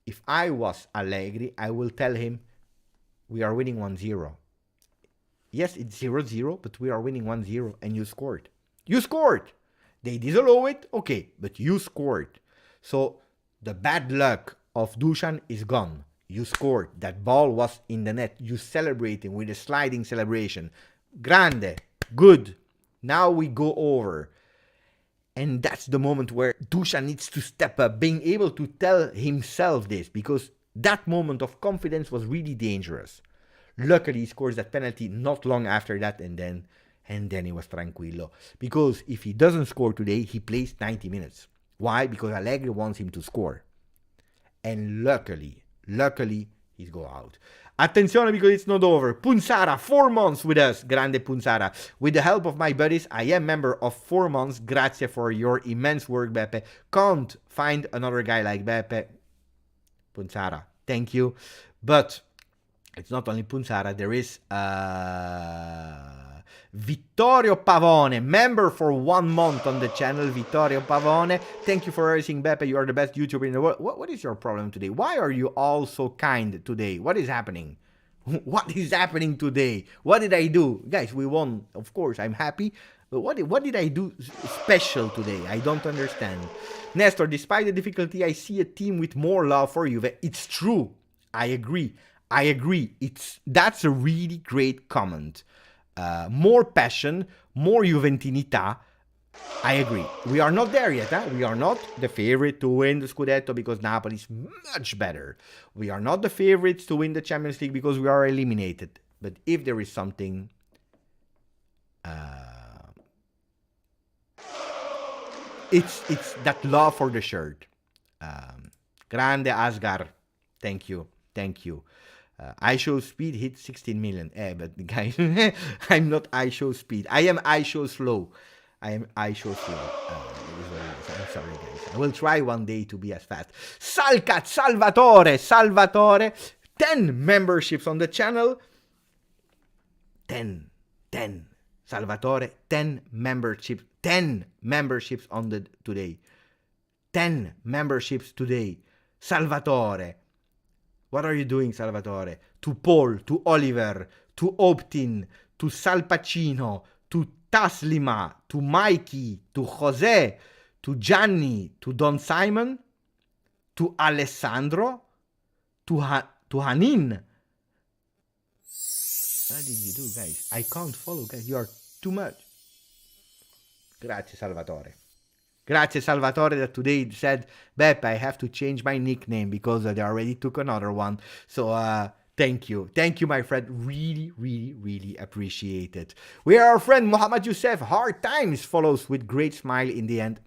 If I was Allegri, I will tell him, we are winning 1-0. Yes, it's 0-0, but we are winning 1-0 and you scored. You scored! They disallow it, okay, but you scored. So the bad luck of Dusan is gone. You scored. That ball was in the net. You celebrating with a sliding celebration. Grande. Good. Now we go over. And that's the moment where Dusan needs to step up, being able to tell himself this, because that moment of confidence was really dangerous. Luckily, he scores that penalty not long after that, and then he was tranquillo. Because if he doesn't score today, he plays 90 minutes. Why? Because Allegri wants him to score. And luckily, he's go out. Attenzione, because it's not over. Punsara, 4 months with us. Grande Punsara. With the help of my buddies, I am member of 4 months. Grazie for your immense work, Beppe. Can't find another guy like Beppe. Punsara, thank you. But it's not only Punsara. There is Vittorio Pavone, member for 1 month on the channel. Vittorio Pavone, thank you for everything, Beppe. You are the best YouTuber in the world. What is your problem today? Why are you all so kind today? What is happening? What is happening today? What did I do? Guys, we won. Of course, I'm happy. But what did I do special today? I don't understand. Nestor, despite the difficulty, I see a team with more love for Juve. It's true. I agree. That's a really great comment. More passion, more Juventinità. I agree. We are not there yet. We are not the favorite to win the Scudetto because Napoli is much better. We are not the favorites to win the Champions League because we are eliminated. But if there is something, it's that love for the shirt. Grande Asgar, thank you. I Show Speed hit 16 million. But guys, I'm not I Show Speed. I am I Show Slow. I'm sorry, guys. I will try one day to be as fast. Salcat, Salvatore. 10 memberships on the channel. 10. Salvatore, 10 memberships. 10 memberships on the today. 10 memberships today. Salvatore. What are you doing, Salvatore? To Paul, to Oliver, to Optin, to Salpacino, to Taslima, to Mikey, to Jose, to Gianni, to Don Simon, to Alessandro, to Hanin. What did you do, guys? I can't follow, guys. You are too much. Grazie, Salvatore. Grazie, Salvatore, that today said, Beppe, I have to change my nickname because they already took another one. So, thank you. Thank you, my friend. Really appreciate it. We are our friend Mohammed Youssef. Hard times follows with great smile in the end.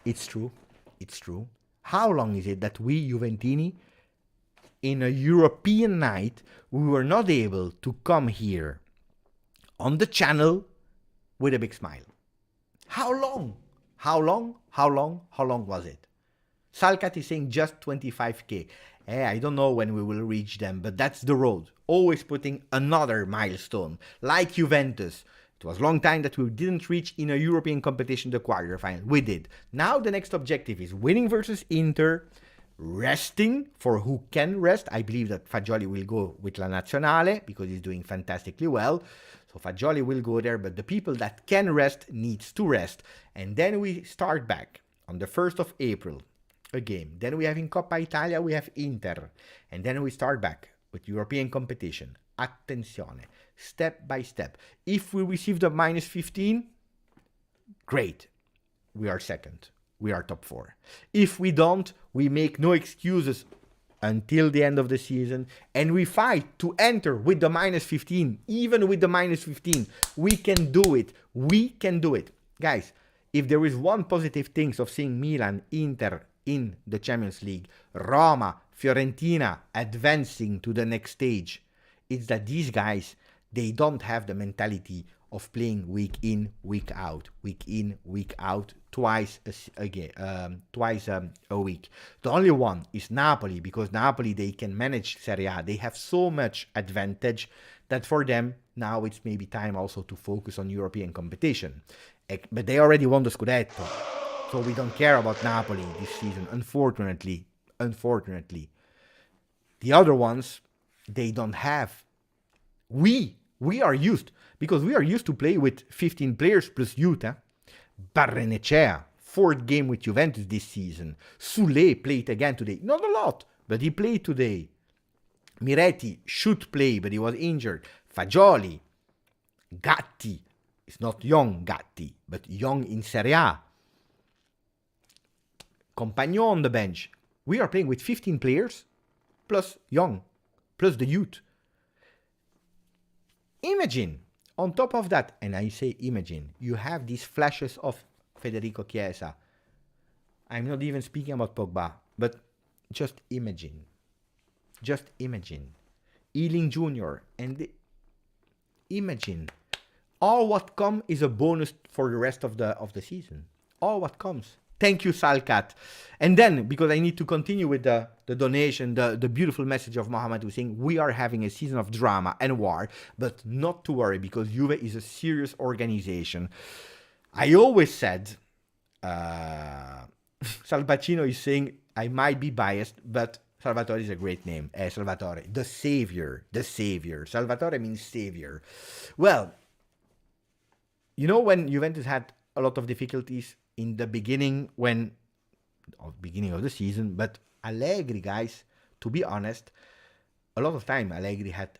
It's true. It's true. How long is it that we, Juventini, in a European night, we were not able to come here on the channel with a big smile? How long? How long? How long? How long was it? Salkat is saying just 25k. I don't know when we will reach them, but that's the road. Always putting another milestone, like Juventus. It was a long time that we didn't reach in a European competition the quarterfinal. We did. Now the next objective is winning versus Inter, resting for who can rest. I believe that Fagioli will go with La Nazionale because he's doing fantastically well. So Fagioli will go there, but the people that can rest needs to rest. And then we start back on the 1st of April, a game. Then we have in Coppa Italia, we have Inter. And then we start back with European competition. Attenzione, step by step. If we receive the minus 15, great. We are second. We are top 4. If we don't, we make no excuses until the end of the season, and we fight to enter with the minus 15. Even with the minus 15, we can do it. We can do it. Guys, if there is one positive thing of seeing Milan, Inter in the Champions League, Roma, Fiorentina advancing to the next stage, it's that these guys, they don't have the mentality of playing week in, week out, twice a week. The only one is Napoli, because Napoli, they can manage Serie A. They have so much advantage that for them, now it's maybe time also to focus on European competition. But they already won the Scudetto, so we don't care about Napoli this season, unfortunately. The other ones, they don't have. We are used, because we are used to play with 15 players plus youth. Barrenechea, 4th game with Juventus this season. Soulé played again today. Not a lot, but he played today. Miretti should play, but he was injured. Fagioli, Gatti, it's not young Gatti, but young in Serie A. Compagnon on the bench. We are playing with 15 players, plus young, plus the youth. Imagine, on top of that, and I say imagine, you have these flashes of Federico Chiesa. I'm not even speaking about Pogba, but just imagine. Just imagine. Ealing Jr. and imagine. All what comes is a bonus for the rest of the season. All what comes. Thank you, Salkat. And then, because I need to continue with the donation, the beautiful message of Mohamed Hussein, we are having a season of drama and war, but not to worry, because Juve is a serious organization. I always said, Salvacino is saying, I might be biased, but Salvatore is a great name. Salvatore, the savior. Salvatore means savior. Well, you know, when Juventus had a lot of difficulties in the beginning of the season, but Allegri, guys, to be honest, a lot of time Allegri had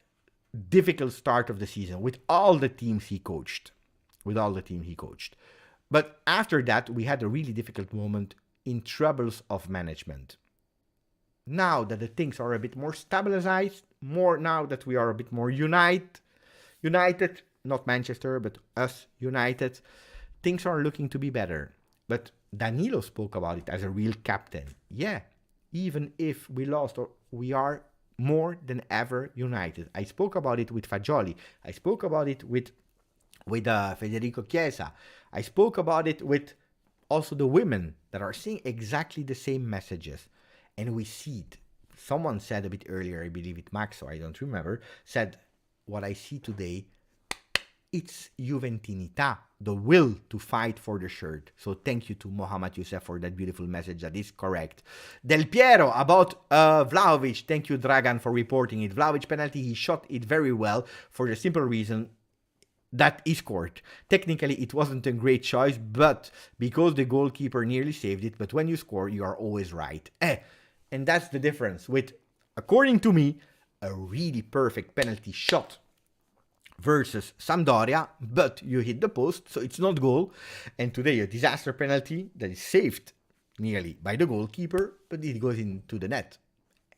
difficult start of the season with all the teams he coached. But after that, we had a really difficult moment in troubles of management. Now that the things are a bit more stabilized, now that we are a bit more united, not Manchester, but us united, things are looking to be better. But Danilo spoke about it as a real captain. Yeah, even if we lost, we are more than ever united. I spoke about it with Fagioli. I spoke about it with Federico Chiesa. I spoke about it with also the women that are saying exactly the same messages. And we see it. Someone said a bit earlier, I believe it Max, or I don't remember, said, what I see today, it's Juventinità, the will to fight for the shirt. So thank you to Mohamed Youssef for that beautiful message. That is correct. Del Piero about Vlahovic. Thank you, Dragan, for reporting it. Vlahovic penalty, he shot it very well for the simple reason that he scored. Technically, it wasn't a great choice, but because the goalkeeper nearly saved it. But when you score, you are always right. And that's the difference with, according to me, a really perfect penalty shot versus Sampdoria, but you hit the post, so it's not goal. And today, a disaster penalty that is saved nearly by the goalkeeper, but it goes into the net.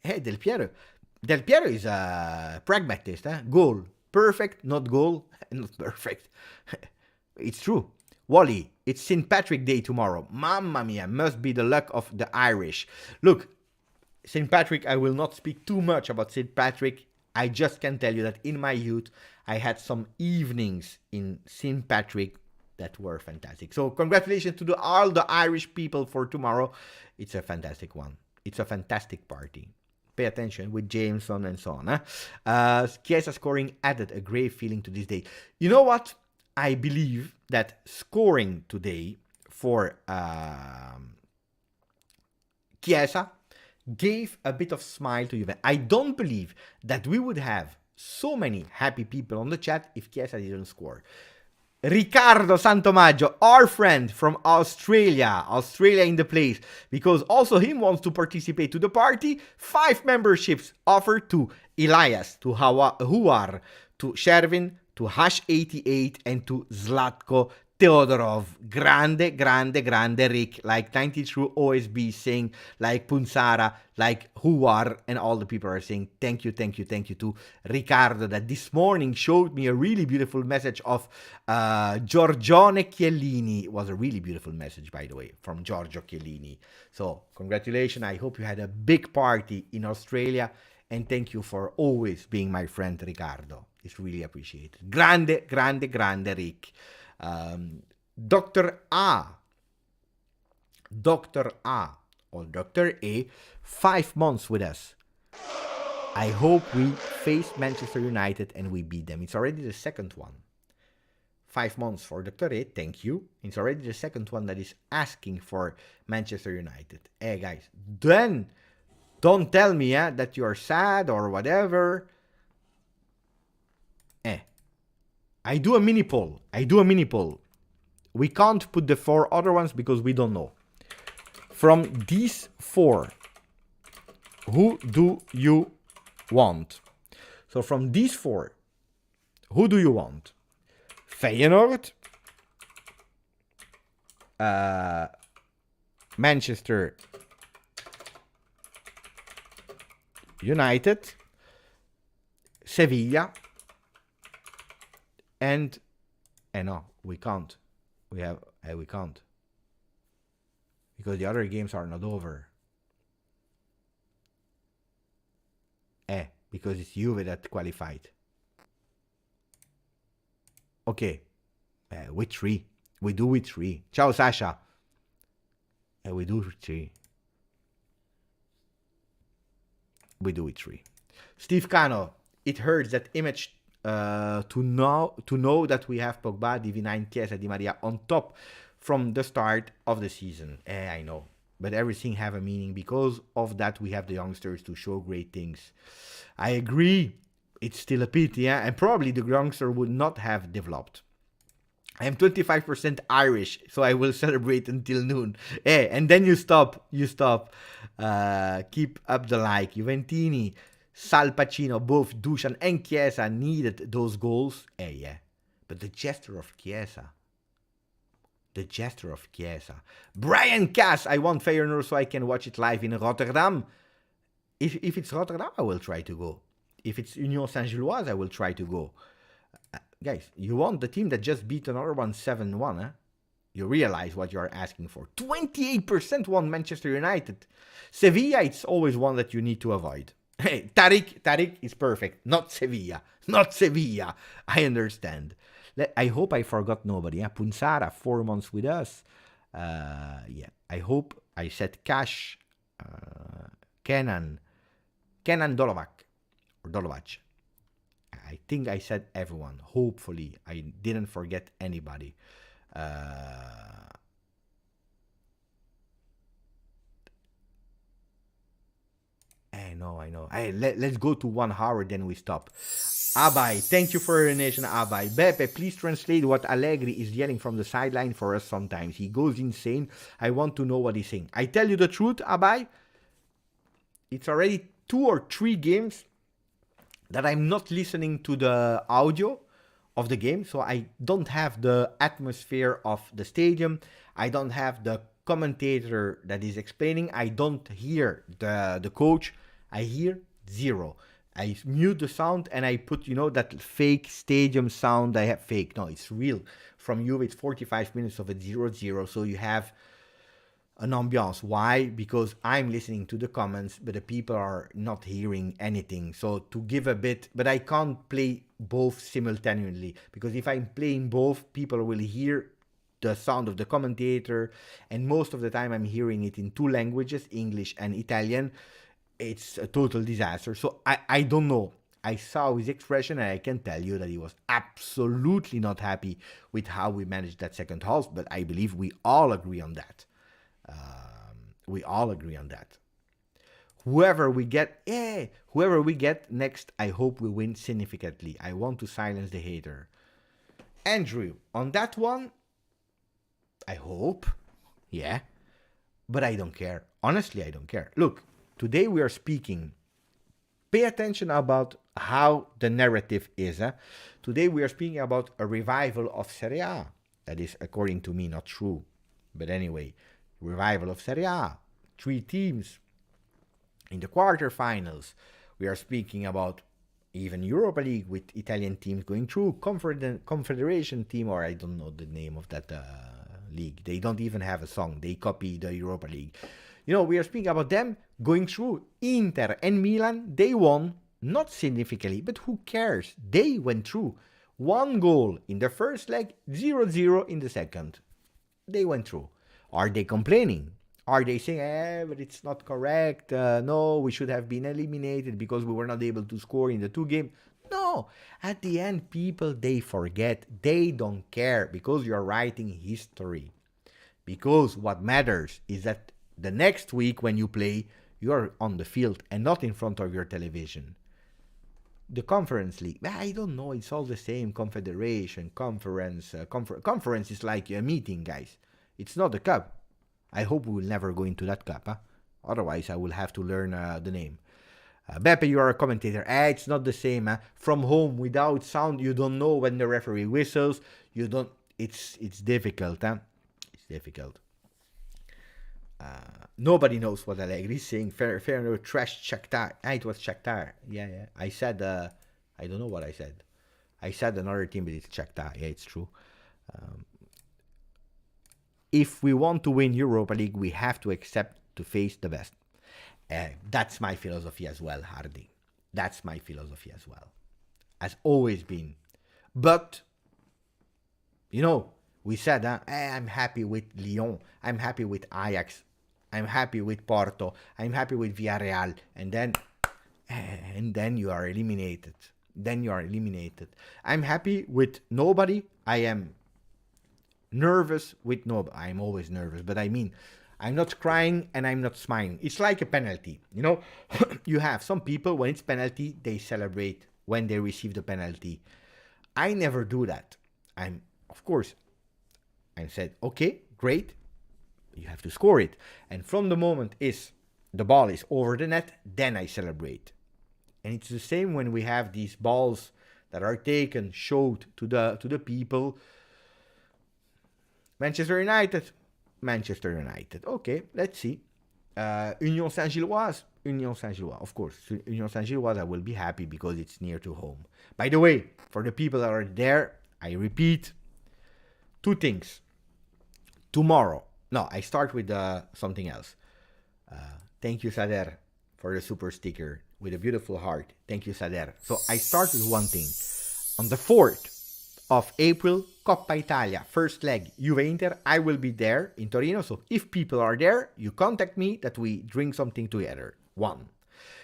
Hey, Del Piero is a pragmatist. Goal, perfect, not goal, not perfect. It's true. Wally, It's St. Patrick Day tomorrow. Mamma mia, must be the luck of the Irish. Look, St. Patrick, I will not speak too much about St. Patrick. I just can tell you that in my youth, I had some evenings in St. Patrick that were fantastic. So congratulations to all the Irish people for tomorrow. It's a fantastic one. It's a fantastic party. Pay attention with Jameson and so on. Chiesa scoring added a great feeling to this day. You know what? I believe that scoring today for Chiesa gave a bit of smile to Juve. I don't believe that we would have so many happy people on the chat if Chiesa didn't score. Riccardo Santomaggio, our friend from Australia in the place, because also him wants to participate to the party. 5 memberships offered to Elias, to Huar, to Shervin, to Hash88, and to Zlatko Teodorov. Grande, grande, grande Rick, like 90 through OSB saying, like Punsara, like Huar, and all the people are saying thank you to Riccardo, that this morning showed me a really beautiful message of Giorgione Chiellini. It was a really beautiful message, by the way, from Giorgio Chiellini. So congratulations. I hope you had a big party in Australia, and thank you for always being my friend, Riccardo. It's really appreciated. Grande, grande, grande Rick. Dr. A or Dr. A, 5 months with us. I hope we face Manchester United and we beat them. It's already the second one. 5 months for Dr. A, thank you. It's already the second one that is asking for Manchester United. Hey guys, then don't tell me that you're sad or whatever. I do a mini poll. We can't put the 4 other ones because we don't know. From these 4, who do you want? So from these 4, who do you want? Feyenoord, Manchester United, Sevilla, and no, we can't. We can't. Because the other games are not over. Because it's Juve that qualified. Okay. With 3. We do with 3. Ciao, Sasha. We do with 3. We do with 3. Steve Cano. It hurts that image to know that we have Pogba, DV9, Chiesa, Di Maria on top from the start of the season. I know. But everything have a meaning. Because of that, we have the youngsters to show great things. I agree. It's still a pity, and probably the youngster would not have developed. I am 25% Irish, so I will celebrate until noon. And then you stop. Keep up the like. Juventini, Sal Pacino, both Dusan and Chiesa needed those goals. But the gesture of Chiesa. Brian Cass, I want Feyenoord so I can watch it live in Rotterdam. If it's Rotterdam, I will try to go. If it's Union Saint-Gilloise, I will try to go. Guys, you want the team that just beat another one 7-1, You realize what you are asking for. 28% won Manchester United. Sevilla, it's always one that you need to avoid. Hey, Tariq is perfect. Not Sevilla. I understand. I hope I forgot nobody. Punsara, 4 months with us. I hope I said Cash, Kenan Dolovac. I think I said everyone. Hopefully, I didn't forget anybody. I know. Let's go to 1 hour, then we stop. Abai, thank you for your donation, Abai. Beppe, please translate what Allegri is yelling from the sideline for us sometimes. He goes insane. I want to know what he's saying. I tell you the truth, Abai. It's already 2 or 3 games that I'm not listening to the audio of the game. So I don't have the atmosphere of the stadium. I don't have the commentator that is explaining. I don't hear the coach. I hear zero. I mute the sound and I put, that fake stadium sound. I have fake. No, it's real. From Juve, it's 45 minutes of a 0-0. So you have an ambiance. Why? Because I'm listening to the comments, but the people are not hearing anything. So to give a bit, but I can't play both simultaneously, because if I'm playing both, people will hear the sound of the commentator, and most of the time I'm hearing it in two languages, English and Italian. It's a total disaster. So I don't know. I saw his expression and I can tell you that he was absolutely not happy with how we managed that second half, but I believe we all agree on that. Whoever we get next, I hope we win significantly. I want to silence the hater. Andrew, on that one, I hope, yeah, but I don't care. Honestly, I don't care. Look, today we are speaking. Pay attention about how the narrative is. Today we are speaking about a revival of Serie A. That is, according to me, not true. But anyway, revival of Serie A. 3 teams in the quarterfinals. We are speaking about even Europa League with Italian teams going through. Confederation team, or I don't know the name of that league. They don't even have a song. They copy the Europa League. We are speaking about them going through. Inter and Milan, they won, not significantly, but who cares? They went through. 1 goal in the first leg, 0-0 in the second. They went through. Are they complaining? Are they saying, but it's not correct? No, we should have been eliminated because we were not able to score in the 2 games. No, at the end, people, they forget. They don't care because you're writing history. Because what matters is that the next week when you play, you're on the field and not in front of your television. The Conference League, I don't know, it's all the same. Confederation, conference. Conference is like a meeting, guys. It's not a cup. I hope we will never go into that cup. Otherwise, I will have to learn the name. Beppe, you are a commentator. It's not the same. From home, without sound, you don't know when the referee whistles. You don't. It's difficult. It's difficult. Nobody knows what Allegri is saying. Fair trash Shakhtar. It was Shakhtar. Yeah. I said, I don't know what I said. I said another team, but it's Shakhtar. Yeah, it's true. If we want to win Europa League, we have to accept to face the best. That's my philosophy as well, Hardy. That's my philosophy as well. Has always been. But, we said, I'm happy with Lyon. I'm happy with Ajax. I'm happy with Porto. I'm happy with Villarreal. And then you are eliminated. I'm happy with nobody. I am nervous with nobody. I'm always nervous, but I mean, I'm not crying and I'm not smiling. It's like a penalty. You have some people, when it's penalty, they celebrate when they receive the penalty. I never do that. I said, okay, great. You have to score it. And from the moment the ball is over the net, then I celebrate. And it's the same when we have these balls that are taken, showed to the people. Manchester United. Okay, let's see. Union Saint-Gilloise. Of course. Union Saint-Gilloise, I will be happy because it's near to home. By the way, for the people that are there, I repeat 2 things. Tomorrow. No, I start with something else. Thank you, Sader, for the super sticker with a beautiful heart. Thank you, Sader. So I start with one thing. On the 4th of April, Coppa Italia, first leg, Juve Inter. I will be there in Torino. So if people are there, you contact me that we drink something together. 1.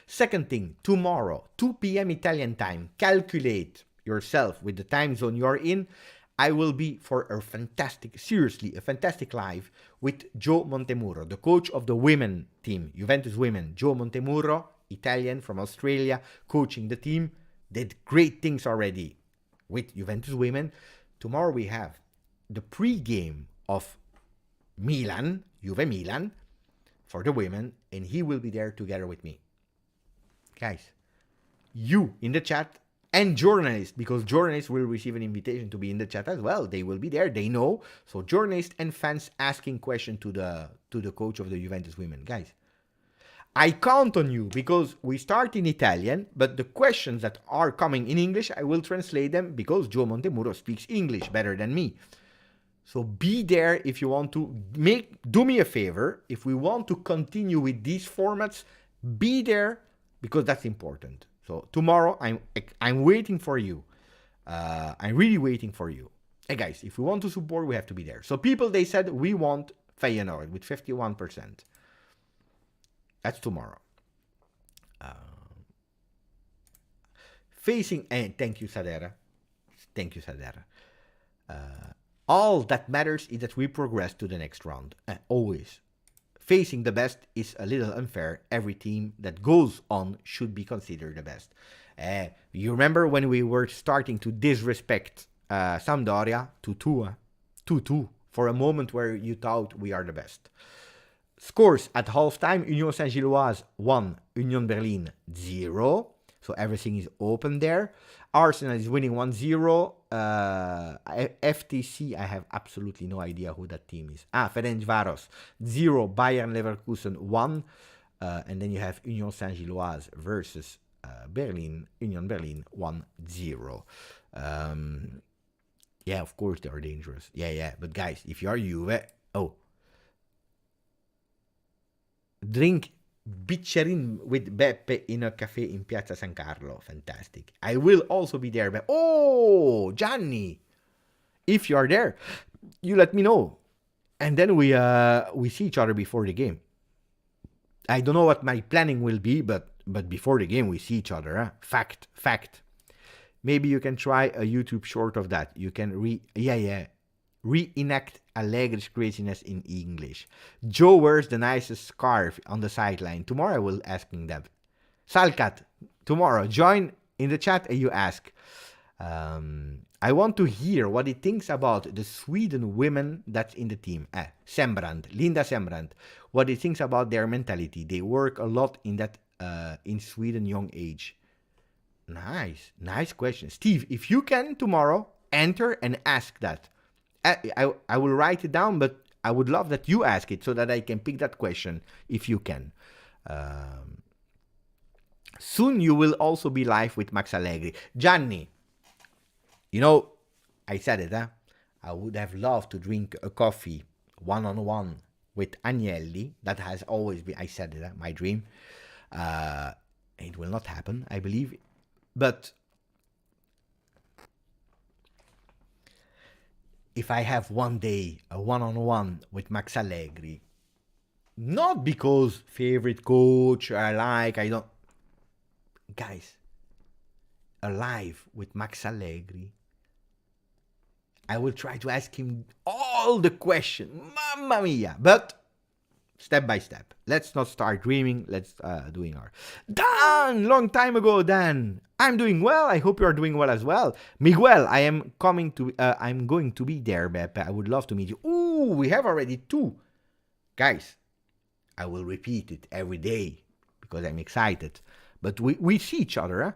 Second thing, tomorrow, 2 p.m. Italian time. Calculate yourself with the time zone you are in. I will be for a fantastic live with Joe Montemurro, the coach of the women team, Juventus women. Joe Montemurro, Italian from Australia, coaching the team, did great things already with Juventus women. Tomorrow we have the pre-game of Juve Milan, for the women, and he will be there together with me. Guys, you in the chat, and journalists, because journalists will receive an invitation to be in the chat as well. They will be there. They know. So journalists and fans asking questions to the coach of the Juventus women. Guys, I count on you because we start in Italian, but the questions that are coming in English, I will translate them because Joe Montemuro speaks English better than me. So be there if you want to do me a favor. If we want to continue with these formats, be there because that's important. So tomorrow I'm waiting for you. I'm really waiting for you. Hey guys, if we want to support, we have to be there. So people, they said we want Feyenoord with 51%. That's tomorrow. Facing, and thank you, Sadera. Thank you, Sadera. All that matters is that we progress to the next round. Always. Facing the best is a little unfair. Every team that goes on should be considered the best. You remember when we were starting to disrespect Sampdoria? 2-2. 2-2. For a moment where you thought we are the best. Scores at halftime, Union Saint-Gilloise 1, Union Berlin 0. So everything is open there. Arsenal is winning 1-0. FTC, I have absolutely no idea who that team is. Ferencváros 0, Bayern Leverkusen 1. And then you have Union Saint-Gilloise versus Union Berlin 1-0. Yeah, of course they are dangerous. Yeah. But guys, if you are Juve, drink biccerin with Beppe in a cafe in Piazza San Carlo. Fantastic. I will also be there. Oh, Gianni. If you are there, you let me know. And then we see each other before the game. I don't know what my planning will be, but before the game we see each other. Huh? Fact. Maybe you can try a YouTube short of that. You can reenact Allegri's craziness in English. Joe wears the nicest scarf on the sideline. Tomorrow I will ask him that. Salkat, tomorrow, join in the chat and you ask. I want to hear what he thinks about the Sweden women that's in the team. Linda Sembrand. What he thinks about their mentality. They work a lot in that in Sweden young age. Nice question. Steve, if you can tomorrow, enter and ask that. I will write it down, but I would love that you ask it so that I can pick that question if you can. Soon you will also be live with Max Allegri. Gianni, you know, I said it, huh? I would have loved to drink a coffee one-on-one with Agnelli. That has always been, I said it, my dream. It will not happen, I believe. But if I have one day a one-on-one with Max Allegri, not because favorite coach I don't. Guys, alive with Max Allegri, I will try to ask him all the questions. Mamma mia! But step by step. Let's not start dreaming. Let's doing our. Dan! Long time ago, Dan. I'm doing well. I hope you are doing well as well. Miguel, I'm going to be there, Beppe. I would love to meet you. Ooh, we have already 2. Guys, I will repeat it every day because I'm excited. But we see each other, huh?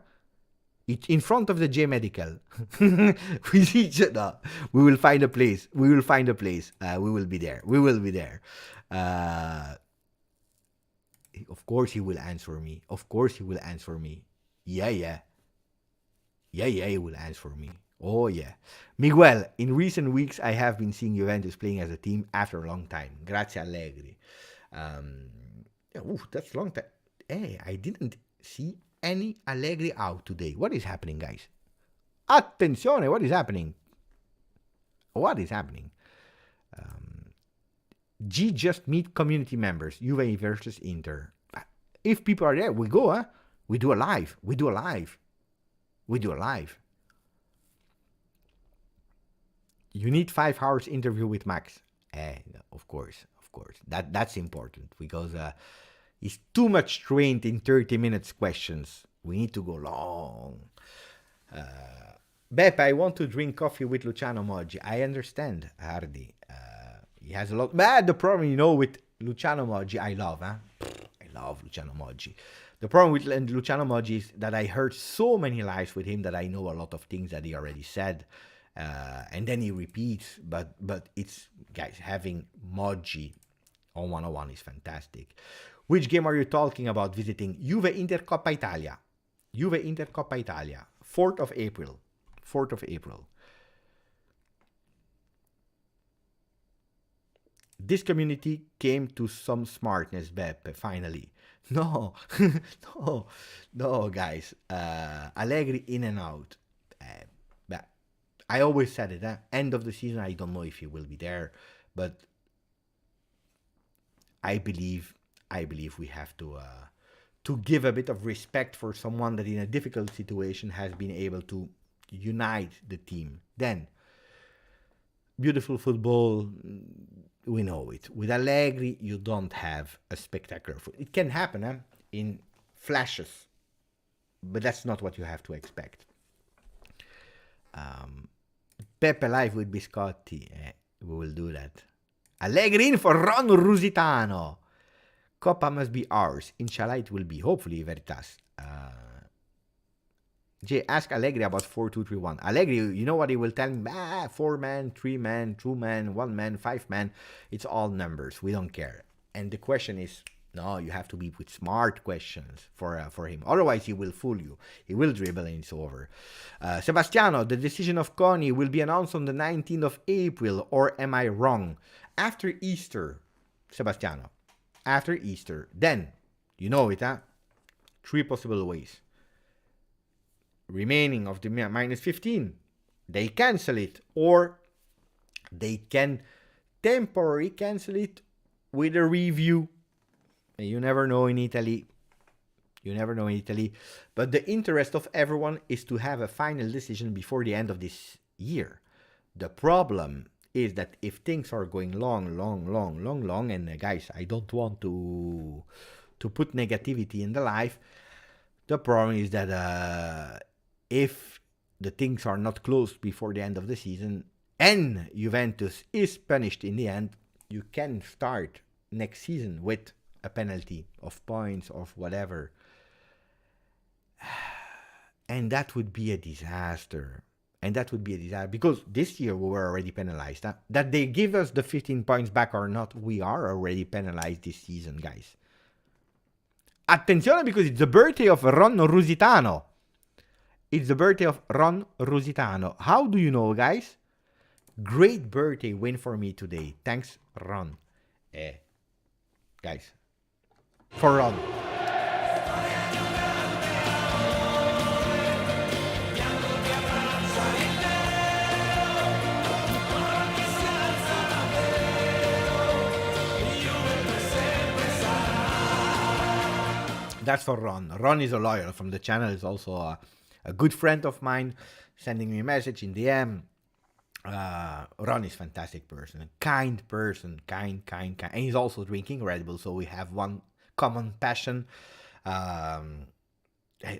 It's in front of the J Medical. We see each other. We will find a place. We will be there. Of course he will answer me. Yeah, he will answer me. Oh, yeah. Miguel, in recent weeks, I have been seeing Juventus playing as a team after a long time. Grazie Allegri. That's a long time. Hey, I didn't see any Allegri out today. What is happening, guys? Attenzione, what is happening? Just meet community members. Juve versus Inter. If people are there, we go, huh? We do a live. You need 5 hours interview with Max. No, of course. That's important because he's too much trained in 30 minutes questions. We need to go long. Beppe, I want to drink coffee with Luciano Moggi. I understand, Hardy. He has a lot. But the problem, with Luciano Moggi, I love Luciano Moggi. The problem with Luciano Moggi is that I heard so many lives with him that I know a lot of things that he already said. And then he repeats. But it's, guys, having Moggi on 101 is fantastic. Which game are you talking about visiting? Juve Inter Coppa Italia. Juve Inter Coppa Italia. 4th of April. 4th of April. This community came to some smartness, Beppe, finally. No, no, guys. Allegri in and out. But I always said it. End of the season, I don't know if he will be there, but I believe we have to give a bit of respect for someone that in a difficult situation has been able to unite the team. Then, beautiful football. We know it. With Allegri, you don't have a spectacular football. It can happen in flashes, but that's not what you have to expect. Pepe live with Biscotti. We will do that. Allegri in for Ron Rusitano. Coppa must be ours. Inshallah, it will be. Hopefully, Veritas. Jay, ask Allegri about 4-2-3-1. Allegri, you know what he will tell me? 4-man, 3-man, 2-man, 1-man, 5-man. It's all numbers. We don't care. And the question is, no, you have to be with smart questions for him. Otherwise, he will fool you. He will dribble and it's over. Sebastiano, the decision of Connie will be announced on the 19th of April, or am I wrong? After Easter, Sebastiano. After Easter. Then, you know it, 3 possible ways. Remaining of the minus 15, they cancel it, or they can temporarily cancel it with a review. You never know in Italy. You never know in Italy. But the interest of everyone is to have a final decision before the end of this year. The problem is that if things are going long, and guys, I don't want to put negativity in the life. The problem is that if the things are not closed before the end of the season and Juventus is punished in the end, you can start next season with a penalty of points or whatever. And that would be a disaster. Because this year we were already penalized. That they give us the 15 points back or not, we are already penalized this season, guys. Attenzione, because it's the birthday of Ron Rusitano. It's the birthday of Ron Rusitano. How do you know, guys? Great birthday win for me today. Thanks, Ron. Guys, for Ron. That's for Ron. Ron is a lawyer from the channel. Is also a good friend of mine, sending me a message in DM. Ron is a fantastic person, kind person, kind. And he's also drinking Red Bull, so we have one common passion. I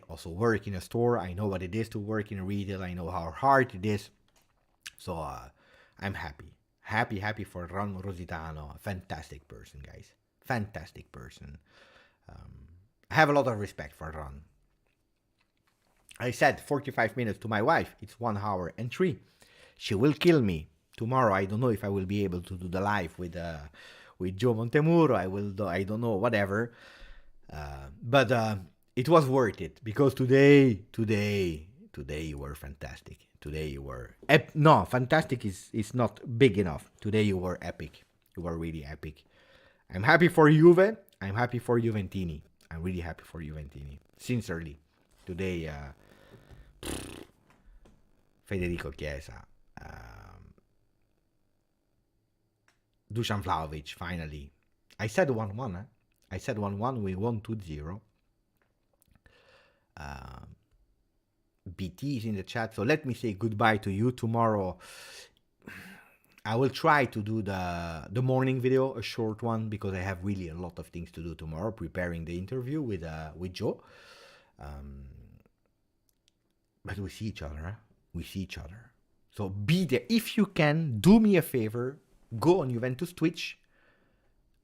also work in a store. I know what it is to work in retail. I know how hard it is. So I'm happy for Ron Rusitano. A fantastic person, guys. Fantastic person. I have a lot of respect for Ron. I said 45 minutes to my wife. It's 1 hour and 3. She will kill me tomorrow. I don't know if I will be able to do the live with Joe Montemuro. I don't know, whatever. But it was worth it, because today you were fantastic. Today you were no, fantastic is not big enough. Today you were epic. You were really epic. I'm happy for Juve. I'm happy for Juventini. I'm really happy for Juventini. Sincerely. Today, Federico Chiesa. Dusan Vlahovic, finally. I said 1-1. I said 1-1. We won 2-0. BT is in the chat. So let me say goodbye to you. Tomorrow, I will try to do the morning video, a short one, because I have really a lot of things to do tomorrow, preparing the interview with Joe. But we see each other. Huh? We see each other. So be there. If you can, do me a favor. Go on Juventus Twitch,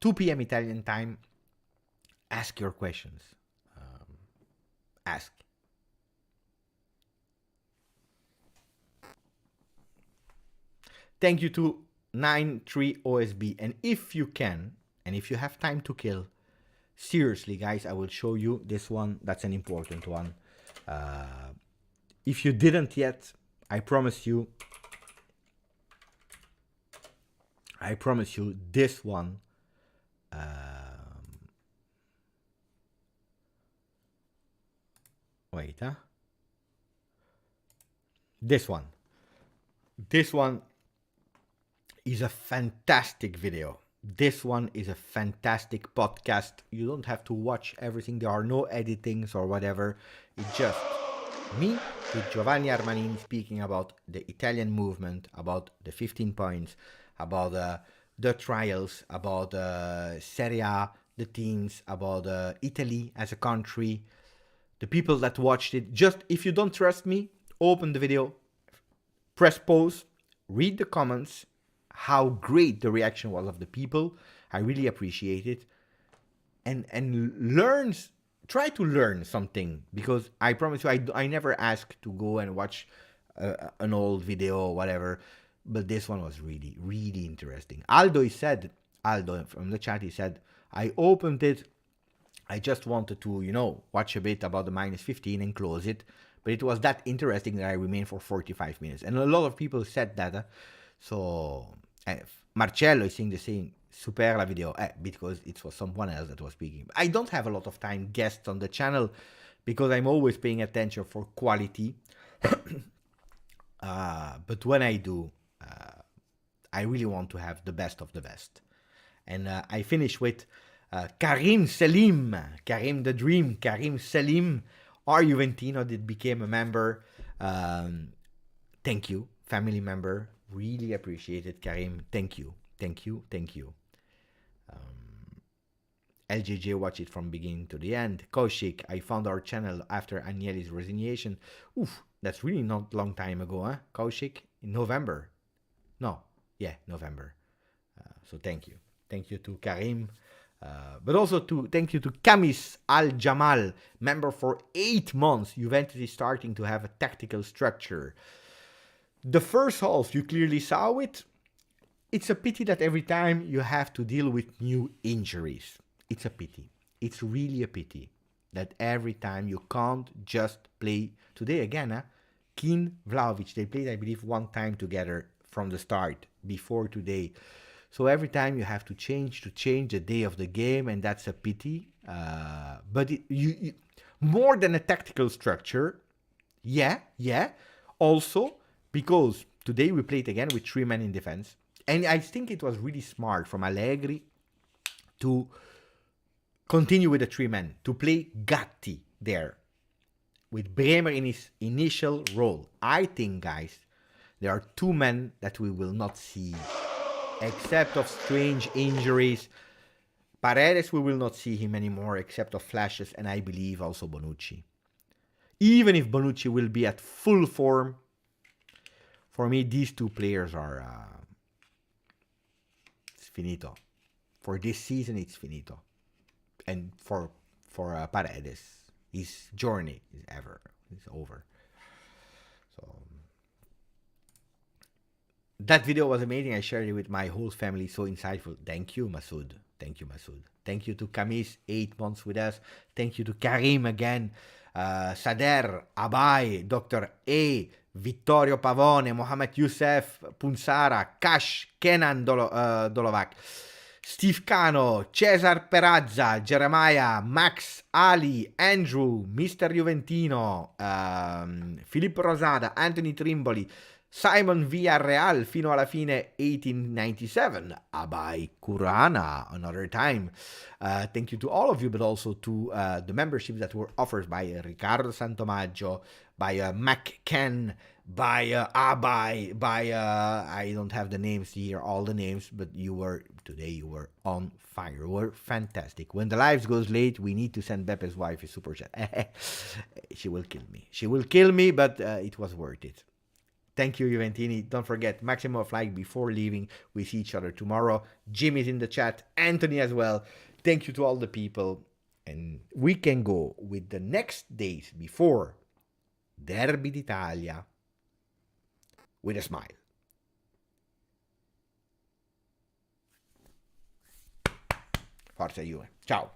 2 p.m. Italian time. Ask your questions. Ask. Thank you to 93 OSB. And if you can, and if you have time to kill, seriously, guys, I will show you this one. That's an important one. If you didn't yet, I promise you, this one. Wait, huh? This one. This one is a fantastic video. This one is a fantastic podcast. You don't have to watch everything. There are no editings or whatever. It's just me with Giovanni Armanini speaking about the Italian movement, about the 15 points, about the trials, about Serie A, the teams, about Italy as a country, the people that watched it. Just, if you don't trust me, open the video, press pause, read the comments, how great the reaction was of the people. I really appreciate it. And try to learn something, because I promise you, I never ask to go and watch an old video or whatever, but this one was really, really interesting. Aldo from the chat, he said, I opened it, I just wanted to, watch a bit about the minus 15 and close it, but it was that interesting that I remained for 45 minutes. And a lot of people said that. So Marcello is saying the same. Super la video, because it was someone else that was speaking. I don't have a lot of time guests on the channel because I'm always paying attention for quality. But when I do, I really want to have the best of the best. And I finish with Karim Selim, Karim the Dream, Karim Selim, our Juventino that became a member. Thank you, family member. Really appreciate it, Karim. Thank you. Thank you. Thank you. LJJ watch it from beginning to the end. Kaushik, I found our channel after Agnelli's resignation. Oof, that's really not long time ago, huh? Kaushik, in November. No, yeah, November. So thank you. Thank you to Karim. But also thank you to Kamis Al-Jamal, member for 8 months. Juventus is starting to have a tactical structure. The first half, you clearly saw it. It's a pity that every time you have to deal with new injuries. It's a pity. It's really a pity that every time you can't just play. Today again, Keane, Vlahovic, they played, I believe, one time together from the start before today. So every time you have to change the day of the game, and that's a pity. But you more than a tactical structure, yeah. Also, because today we played again with 3 men in defense. And I think it was really smart from Allegri to continue with the 3 men, to play Gatti there, with Bremer in his initial role. I think, guys, there are 2 men that we will not see, except of strange injuries. Paredes, we will not see him anymore, except of flashes, and I believe also Bonucci. Even if Bonucci will be at full form, for me, these 2 players are... it's finito. For this season, it's finito. And for Paredes, his journey is over. So that video was amazing. I shared it with my whole family. So insightful. Thank you, Masood. Thank you, Masood. Thank you to Kamis, 8 months with us. Thank you to Karim again. Sader, Abai, Dr. A, Vittorio Pavone, Mohamed Youssef, Punsara, Kash, Kenan Dolovac, Steve Cano, Cesar Perazza, Jeremiah, Max, Ali, Andrew, Mr. Juventino, Filippo Rosada, Anthony Trimboli, Simon Villarreal, fino alla fine 1897, Abai Kurana, another time. Thank you to all of you, but also to the memberships that were offered by Riccardo Santomaggio, by Mac Ken, by Abai, by I don't have the names here, all the names, but today you were on fire. You were fantastic. When the lives goes late, we need to send Bepe's wife a super chat. She will kill me. She will kill me, but it was worth it. Thank you, Juventini. Don't forget, maximum of like before leaving. We see each other tomorrow. Jim is in the chat. Anthony as well. Thank you to all the people. And we can go with the next days before Derby d'Italia with a smile. Forza Juve. Ciao.